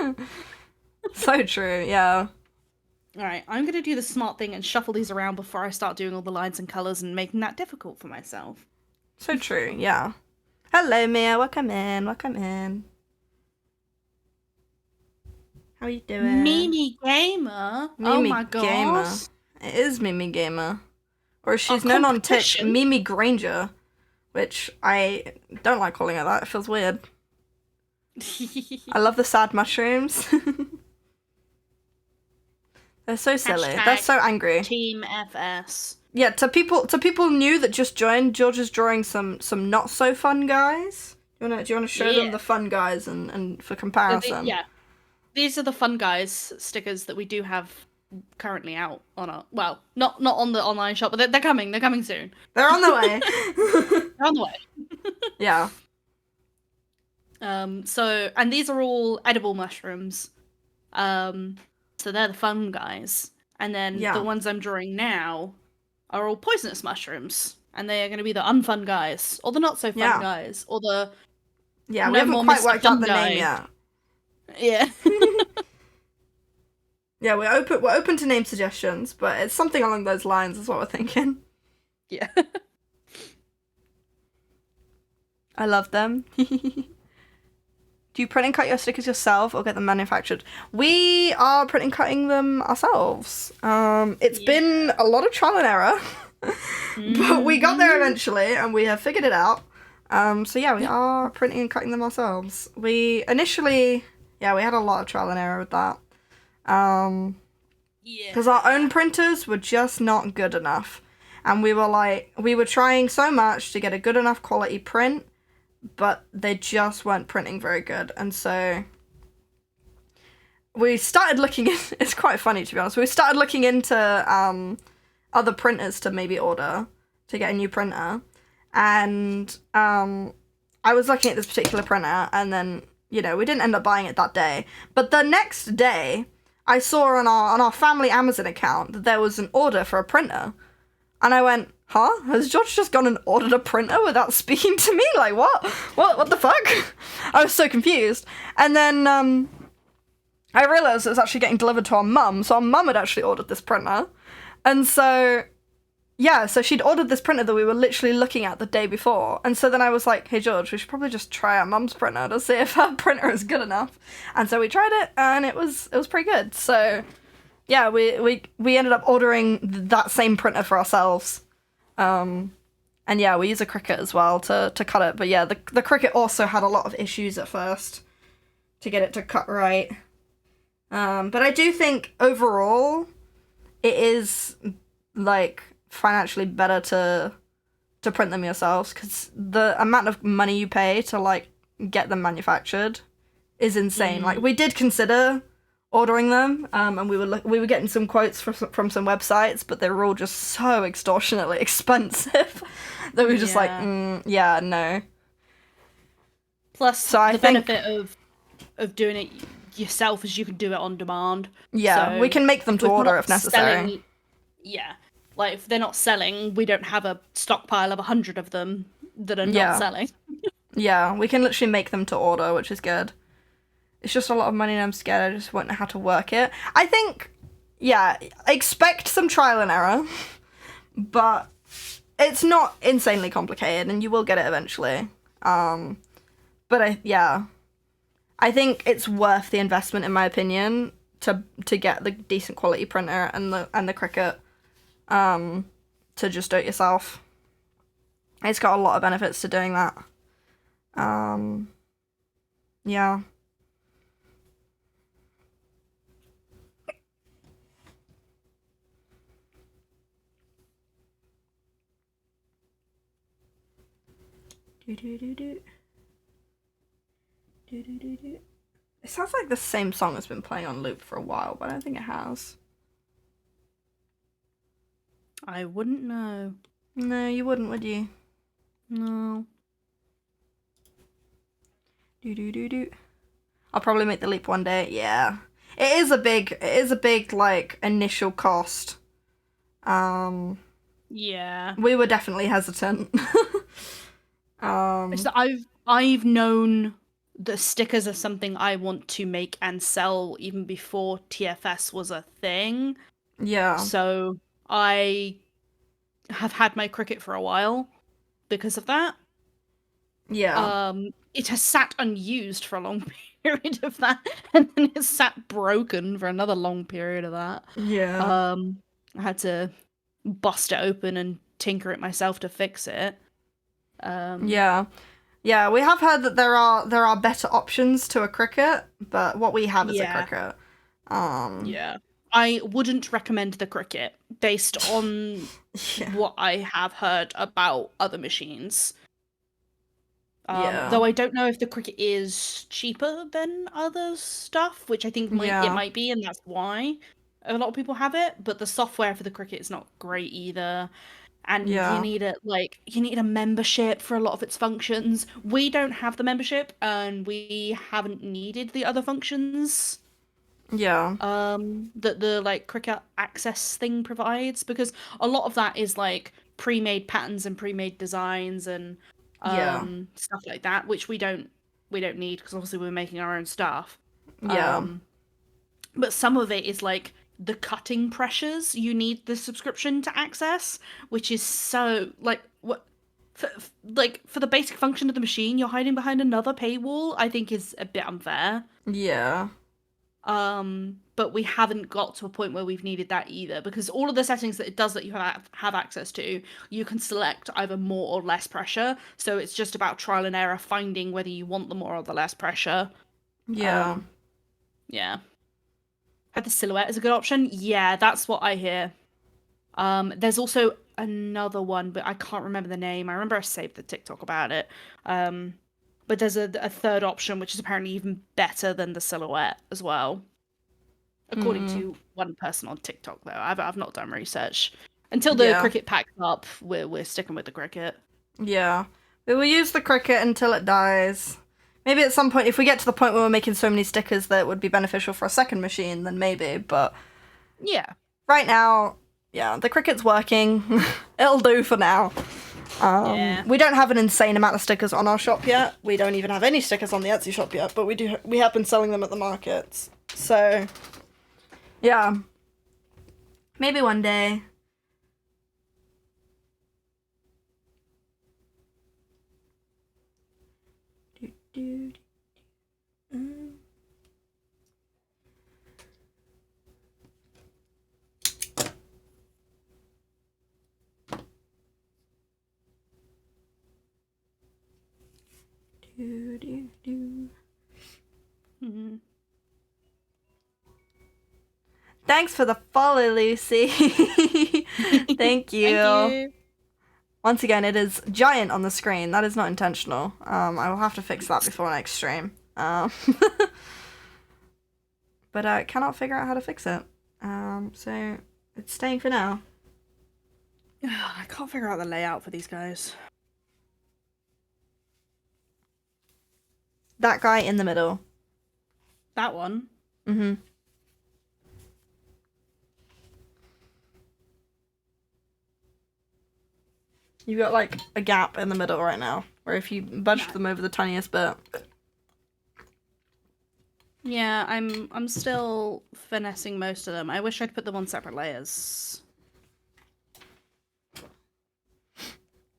So true, yeah. Alright, I'm gonna do the smart thing and shuffle these around before I start doing all the lines and colours and making that difficult for myself. So true, yeah. Hello, Mia. Welcome in. Welcome in. How you doing? Mimi Gamer? Oh Mimi my god. Gamer. It is Mimi Gamer. Or she's known on Tik, Mimi Granger, which I don't like calling her that. It feels weird. I love the sad mushrooms. They're so silly. They're so angry. Team FS. Yeah, to people new that just joined, George is drawing some not so fun guys. Do you wanna show them the fun guys and for comparison? Yeah. These are the fun guys stickers that we do have currently out on our, well, not on the online shop, but they're coming. They're coming soon. They're on the way. They're on the way. Yeah. So, and these are all edible mushrooms. So they're the fun guys. And then the ones I'm drawing now are all poisonous mushrooms. And they are going to be the unfun guys, or the not so fun guys, or the we haven't quite worked out the name yet. Yeah. Yeah, we're open to name suggestions, but it's something along those lines is what we're thinking. Yeah. I love them. Do you print and cut your stickers yourself or get them manufactured? We are print and cutting them ourselves. It's been a lot of trial and error, but we got there eventually and we have figured it out. So yeah, we are printing and cutting them ourselves. We initially, we had a lot of trial and error with that. Because our own printers were just not good enough. And we were trying so much to get a good enough quality print, but they just weren't printing very good. And so we started looking it's quite funny to be honest. We started looking into other printers to maybe order to get a new printer. And I was looking at this particular printer and then, we didn't end up buying it that day. But the next day, I saw on our family Amazon account that there was an order for a printer. And I went, huh? Has George just gone and ordered a printer without speaking to me? Like, what? What the fuck? I was so confused. And then I realised it was actually getting delivered to our mum. So our mum had actually ordered this printer. And so, so she'd ordered this printer that we were literally looking at the day before. And so then I was like, hey, George, we should probably just try our mum's printer to see if her printer is good enough. And so we tried it, and it was pretty good. So yeah, we ended up ordering that same printer for ourselves. And yeah, we use a Cricut as well to cut it. But yeah, the Cricut also had a lot of issues at first to get it to cut right. But I do think overall it is like financially better to to print them yourselves, because the amount of money you pay to like get them manufactured is insane. Like, we did consider ordering them, and we were getting some quotes from some websites, but they were all just so extortionately expensive that we were just like, yeah, no. Plus, so the benefit of doing it yourself is you can do it on demand. Yeah, so we can make them to order if necessary. Selling, yeah, like if they're not selling, we don't have a stockpile of 100 of them that are not selling. Yeah, we can literally make them to order, which is good. It's just a lot of money and I'm scared I just won't know how to work it. I think, yeah, expect some trial and error, but it's not insanely complicated and you will get it eventually. But I think it's worth the investment, in my opinion, to get the decent quality printer and the Cricut, to just do it yourself. It's got a lot of benefits to doing that. Yeah. It sounds like the same song has been playing on loop for a while, but I don't think it has. I wouldn't know. No, you wouldn't, would you? No. I'll probably make the leap one day. Yeah. It is a big like initial cost. Yeah. We were definitely hesitant. So I've known that stickers are something I want to make and sell even before TFS was a thing. Yeah. So I have had my Cricut for a while because of that. Yeah. It has sat unused for a long period of that, and then it sat broken for another long period of that. Yeah. I had to bust it open and tinker it myself to fix it. Yeah. Yeah, we have heard that there are better options to a Cricut, but what we have is a Cricut. Yeah. I wouldn't recommend the Cricut based on what I have heard about other machines. Though I don't know if the Cricut is cheaper than other stuff, which I think it might be, and that's why a lot of people have it. But the software for the Cricut is not great either, and you need a membership for a lot of its functions. We don't have the membership, and we haven't needed the other functions. Yeah. That the like Cricut Access thing provides, because a lot of that is like pre-made patterns and pre-made designs and stuff like that, which we don't need because obviously we're making our own stuff. But some of it is like the cutting pressures you need the subscription to access, which is so like what for the basic function of the machine, you're hiding behind another paywall. I think is a bit unfair. Yeah. But we haven't got to a point where we've needed that either, because all of the settings that it does that you have access to, you can select either more or less pressure. So it's just about trial and error, finding whether you want the more or the less pressure. Yeah. Yeah. The silhouette is a good option. Yeah, that's what I hear. There's also another one, but I can't remember the name. I remember I saved the TikTok about it. But there's a third option, which is apparently even better than the silhouette as well. According to one person on TikTok, though. I've not done research. Until the Cricut packs up, we're sticking with the Cricut. Yeah. We will use the Cricut until it dies. Maybe at some point, if we get to the point where we're making so many stickers that it would be beneficial for a second machine, then maybe, but... Yeah. Right now, the Cricut's working. It'll do for now. We don't have an insane amount of stickers on our shop yet. We don't even have any stickers on the Etsy shop yet, but we have been selling them at the markets. So, yeah. Maybe one day. Thanks for the follow, Lucy. Thank you. Thank you. Once again, it is giant on the screen. That is not intentional. I will have to fix that before next stream. But I cannot figure out how to fix it. So it's staying for now. I can't figure out the layout for these guys. That guy in the middle. That one? Mm-hmm. You've got like a gap in the middle right now, where if you budge them over the tiniest bit. Yeah, I'm still finessing most of them. I wish I'd put them on separate layers.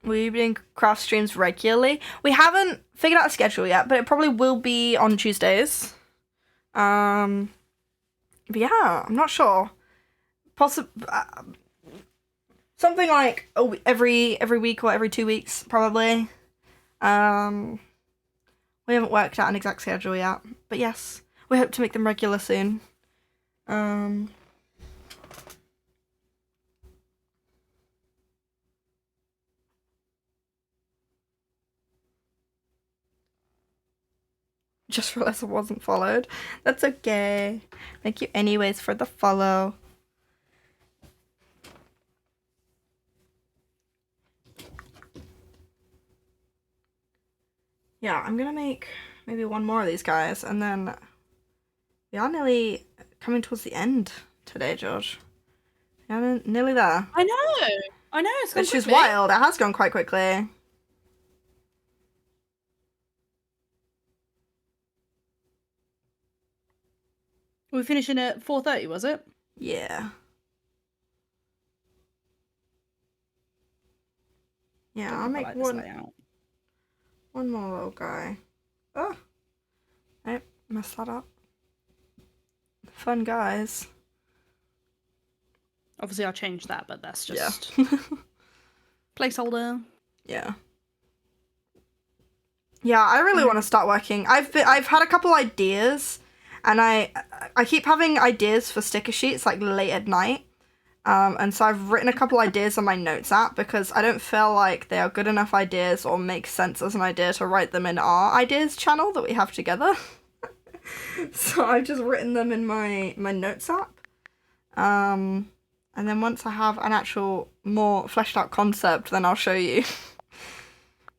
Will you be doing craft streams regularly? We haven't figured out a schedule yet, but it probably will be on Tuesdays. But yeah, I'm not sure. Something like every week or every 2 weeks, probably. We haven't worked out an exact schedule yet, but yes, we hope to make them regular soon. Just realized I wasn't followed. That's okay. Thank you anyways for the follow. Yeah, I'm gonna make maybe one more of these guys, and then we are nearly coming towards the end today, George. Yeah, nearly there. I know, it's gone Which is quickly. wild. It has gone quite quickly. We're finishing at 4:30, was it? Yeah. Yeah, I'll make one more little guy. Oh, I messed that up. Fun guys. Obviously, I'll change that, but that's just placeholder. Yeah. Yeah, I really want to start working. I've had a couple ideas, and I keep having ideas for sticker sheets like late at night. And so I've written a couple ideas on my notes app because I don't feel like they are good enough ideas or make sense as an idea to write them in our ideas channel that we have together. So I've just written them in my notes app. And then once I have an actual more fleshed out concept, then I'll show you.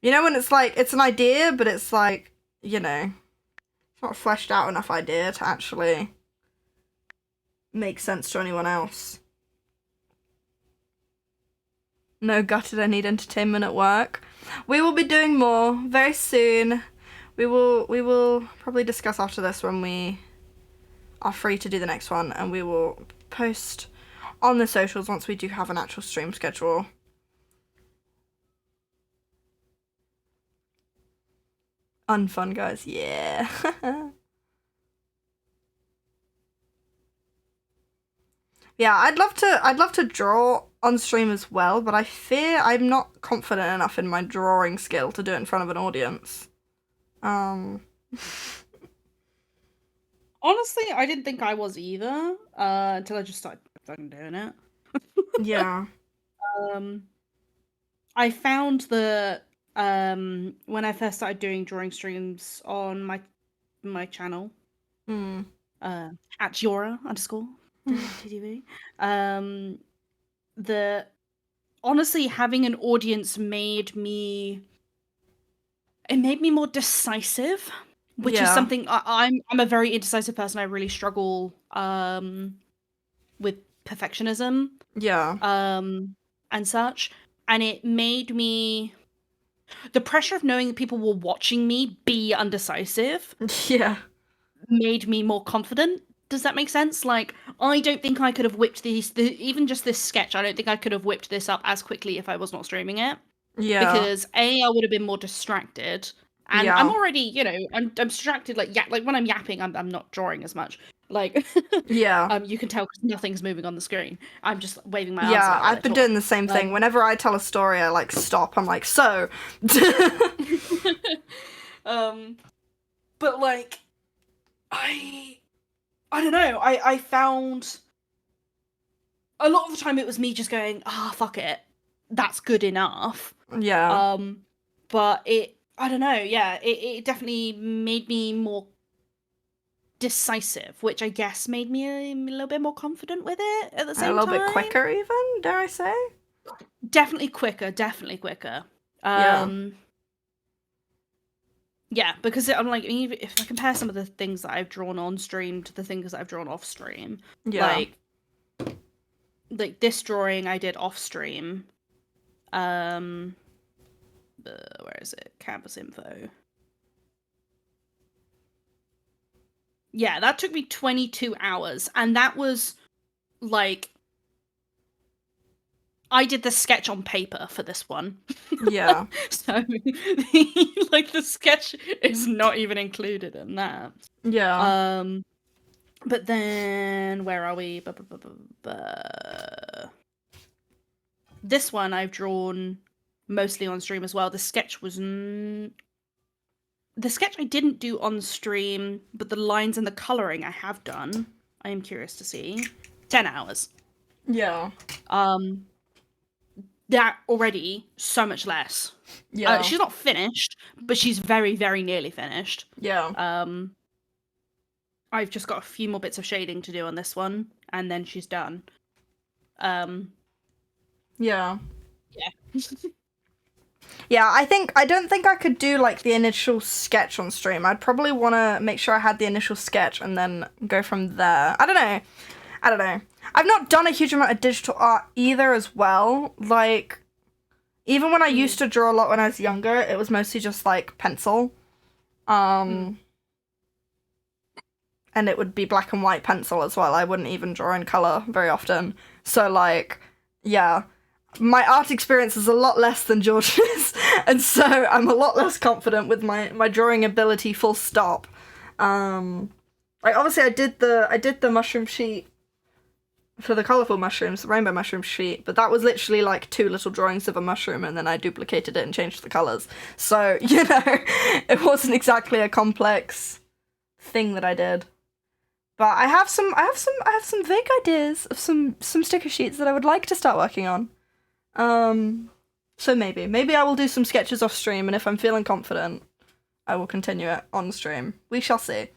You know when it's like, it's an idea, but it's like, you know, it's not a fleshed out enough idea to actually make sense to anyone else. No, gutted, I need entertainment at work. We will be doing more very soon. We will probably discuss after this when we are free to do the next one, and we will post on the socials once we do have an actual stream schedule. Unfun guys, yeah. Yeah, I'd love to draw on stream as well, but I fear I'm not confident enough in my drawing skill to do it in front of an audience. Honestly, I didn't think I was either, until I just started fucking doing it. Yeah. I found that when I first started doing drawing streams on my channel, at Jora_TTV, that honestly having an audience made me more decisive, which is something I'm a very indecisive person. I really struggle with perfectionism. Yeah. And such. And it made me, the pressure of knowing that people were watching me be undecisive Yeah. made me more confident. Does that make sense? Like, I don't think I could have whipped even just this sketch, I don't think I could have whipped this up as quickly if I was not streaming it. Yeah. Because I would have been more distracted. And Yeah. I'm already, you know, I'm distracted, like when I'm yapping, I'm not drawing as much. Like, yeah. You can tell because nothing's moving on the screen. I'm just waving my arms. Yeah, I've been doing the same thing. Whenever I tell a story, I like stop. I'm like, so. But like, I don't know. I found a lot of the time it was me just going, fuck it, that's good enough. Yeah. But I don't know, yeah, it definitely made me more decisive, which I guess made me a little bit more confident with it at the same A little time. bit quicker even, dare I say? Definitely quicker, definitely quicker. Yeah. Yeah, because I'm like, if I compare some of the things that I've drawn on stream to the things that I've drawn off stream, Yeah. like this drawing I did off stream, where is it? Canvas info. Yeah, that took me 22 hours, and that was like I did the sketch on paper for this one. Yeah. So like the sketch is not even included in that. Yeah. But then where are we? This one I've drawn mostly on stream as well. The sketch was the sketch I didn't do on stream, but the lines and the colouring I have done. I am curious to see. 10 hours. Yeah. That already so much less. Yeah. She's not finished, but she's very, very nearly finished. Yeah. I've just got a few more bits of shading to do on this one, and then she's done. Yeah. Yeah. Yeah, I don't think I could do like the initial sketch on stream. I'd probably want to make sure I had the initial sketch and then go from there. I don't know. I've not done a huge amount of digital art either as well. Like, even when I used to draw a lot when I was younger, it was mostly just like pencil. And it would be black and white pencil as well. I wouldn't even draw in color very often. So like, yeah. My art experience is a lot less than George's, and so I'm a lot less confident with my drawing ability, full stop. Like obviously I did the mushroom sheet for the colourful mushrooms, the rainbow mushroom sheet, but that was literally like 2 little drawings of a mushroom and then I duplicated it and changed the colours. So, you know, it wasn't exactly a complex thing that I did. But I have some vague ideas of some sticker sheets that I would like to start working on. So maybe I will do some sketches off stream, and if I'm feeling confident, I will continue it on stream. We shall see.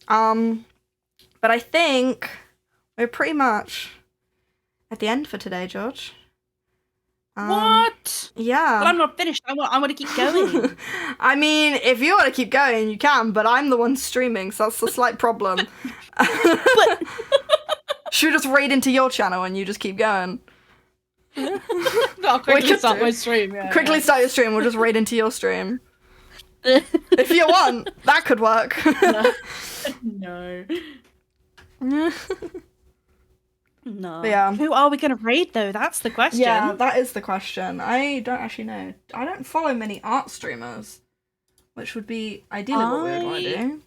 But I think we're pretty much at the end for today, George. What? Yeah. But I'm not finished. I want to keep going. I mean, if you want to keep going, you can, but I'm the one streaming, so that's a slight problem. But should we just raid into your channel and you just keep going? I'll quickly start my stream. Yeah, quickly start your stream. We'll just raid into your stream. If you want, that could work. No. No. Yeah. Who are we going to raid though? That's the question. Yeah, that is the question. I don't actually know. I don't follow many art streamers, which would be ideally what we would want to do.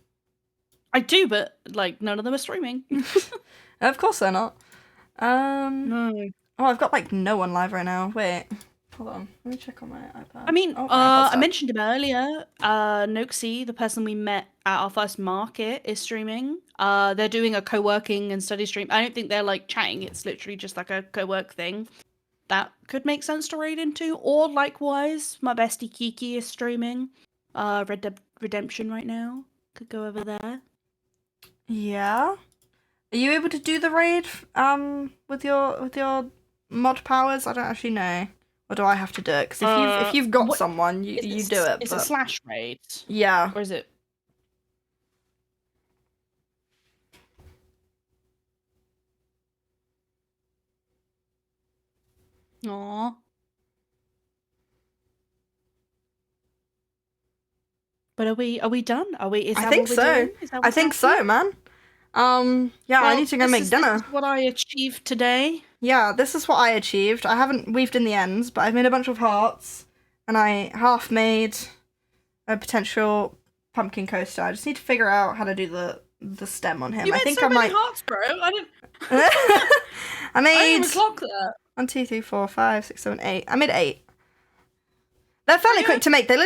I do, but like none of them are streaming. Of course they're not. No. Oh, I've got like no one live right now. Wait, hold on. Let me check on my iPad. I mean, my iPad's I up. mentioned him earlier. Noxie, the person we met at our first market, is streaming. They're doing a co-working and study stream. I don't think they're like chatting. It's literally just like a co-work thing. That could make sense to raid into. Or likewise, my bestie Kiki is streaming. Red Dead Redemption right now. Could go over there. Yeah. Are you able to do the raid with your mod powers? I don't actually know. Or do I have to do it? Because if you've got someone, you do it. It's a slash raid. Yeah. Or is it? Aww. But are we done? Are we? Is I that think what we're so. doing? Is that I what's think so, happening? man. Yeah, Well, I need to go make dinner. This is what I achieved today. Yeah, this is what I achieved. I haven't weaved in the ends, but I've made a bunch of hearts, and I half made a potential pumpkin coaster. I just need to figure out how to do the stem on him. You I made think so I many might. hearts, bro. I didn't. I I made didn't even clock that. 1, 2, 3, 4, 5, 6, 7, 8. I made 8. They're fairly quick to make. They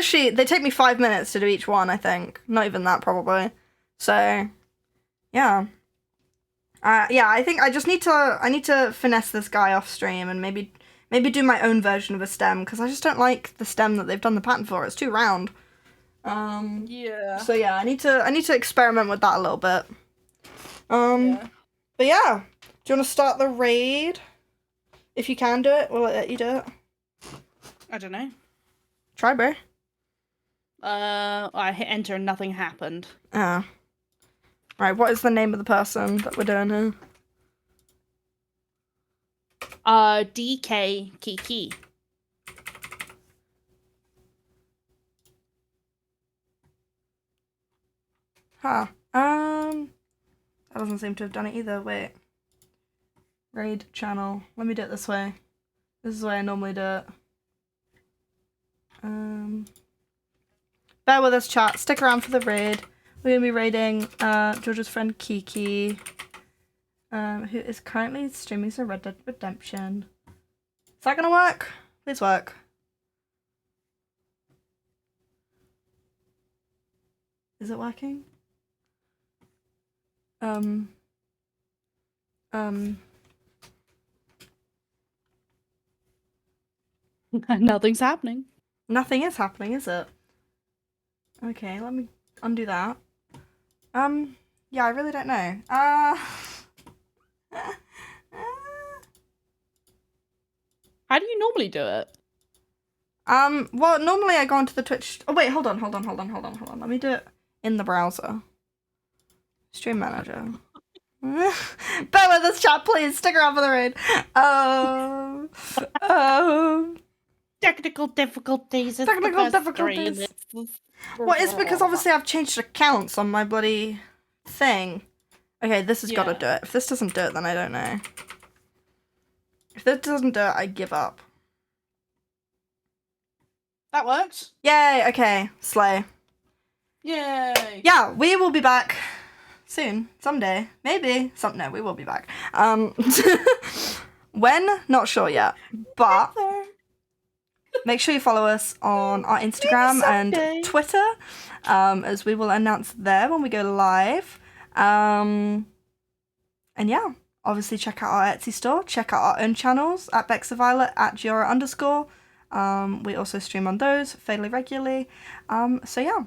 take me 5 minutes to do each one, I think. Not even that, probably. So, yeah. Yeah, I think I need to finesse this guy off stream and maybe maybe do my own version of a stem, because I just don't like the stem that they've done the pattern for. It's too round. Yeah. So yeah, I need to experiment with that a little bit. Yeah. But yeah, do you want to start the raid? If you can do it, will it let you do it? I don't know. Try, bro. I hit enter and nothing happened. Ah. Right, what is the name of the person that we're doing here? DK Kiki. Huh. That doesn't seem to have done it either. Wait. Raid channel. Let me do it this way. This is the way I normally do it. Bear with us, chat. Stick around for the raid. We're gonna be raiding Georgia's friend Kiki, who is currently streaming some Red Dead Redemption. Is that gonna work? Please work. Is it working? Nothing's happening. Nothing is happening, is it? Okay, let me undo that. Yeah, I really don't know. How do you normally do it? Well, normally I go onto the Twitch. Oh wait, hold on. Let me do it in the browser. Stream manager. Bear with us, chat, please. Stick around for the raid. Technical difficulties. Technical difficulties. Well, it's because obviously I've changed accounts on my bloody thing. Okay, this has got to do it. If this doesn't do it, then I don't know. If this doesn't do it, I give up. That works. Yay, okay. Slay. Yay. Yeah, we will be back soon. Someday. Maybe. No, we will be back. When? Not sure yet. But make sure you follow us on our Instagram and Twitter, as we will announce there when we go live. And yeah, obviously check out our Etsy store. Check out our own channels at BecksaViolet, at Giora_. We also stream on those fairly regularly. So yeah.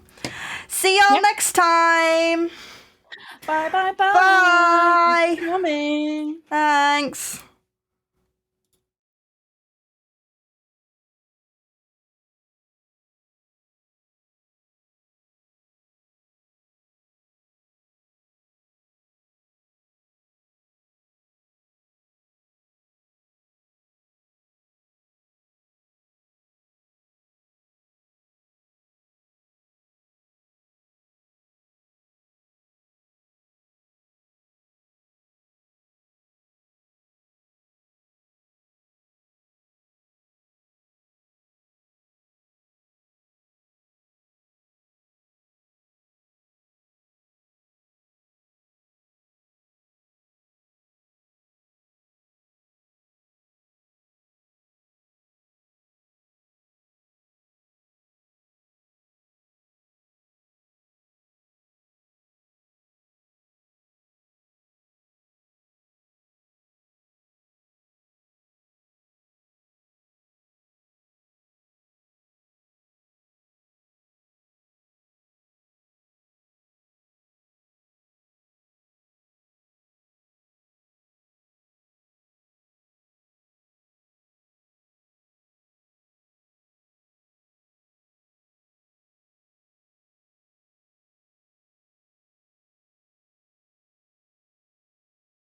See y'all next time. Bye. Bye. Coming. Thanks.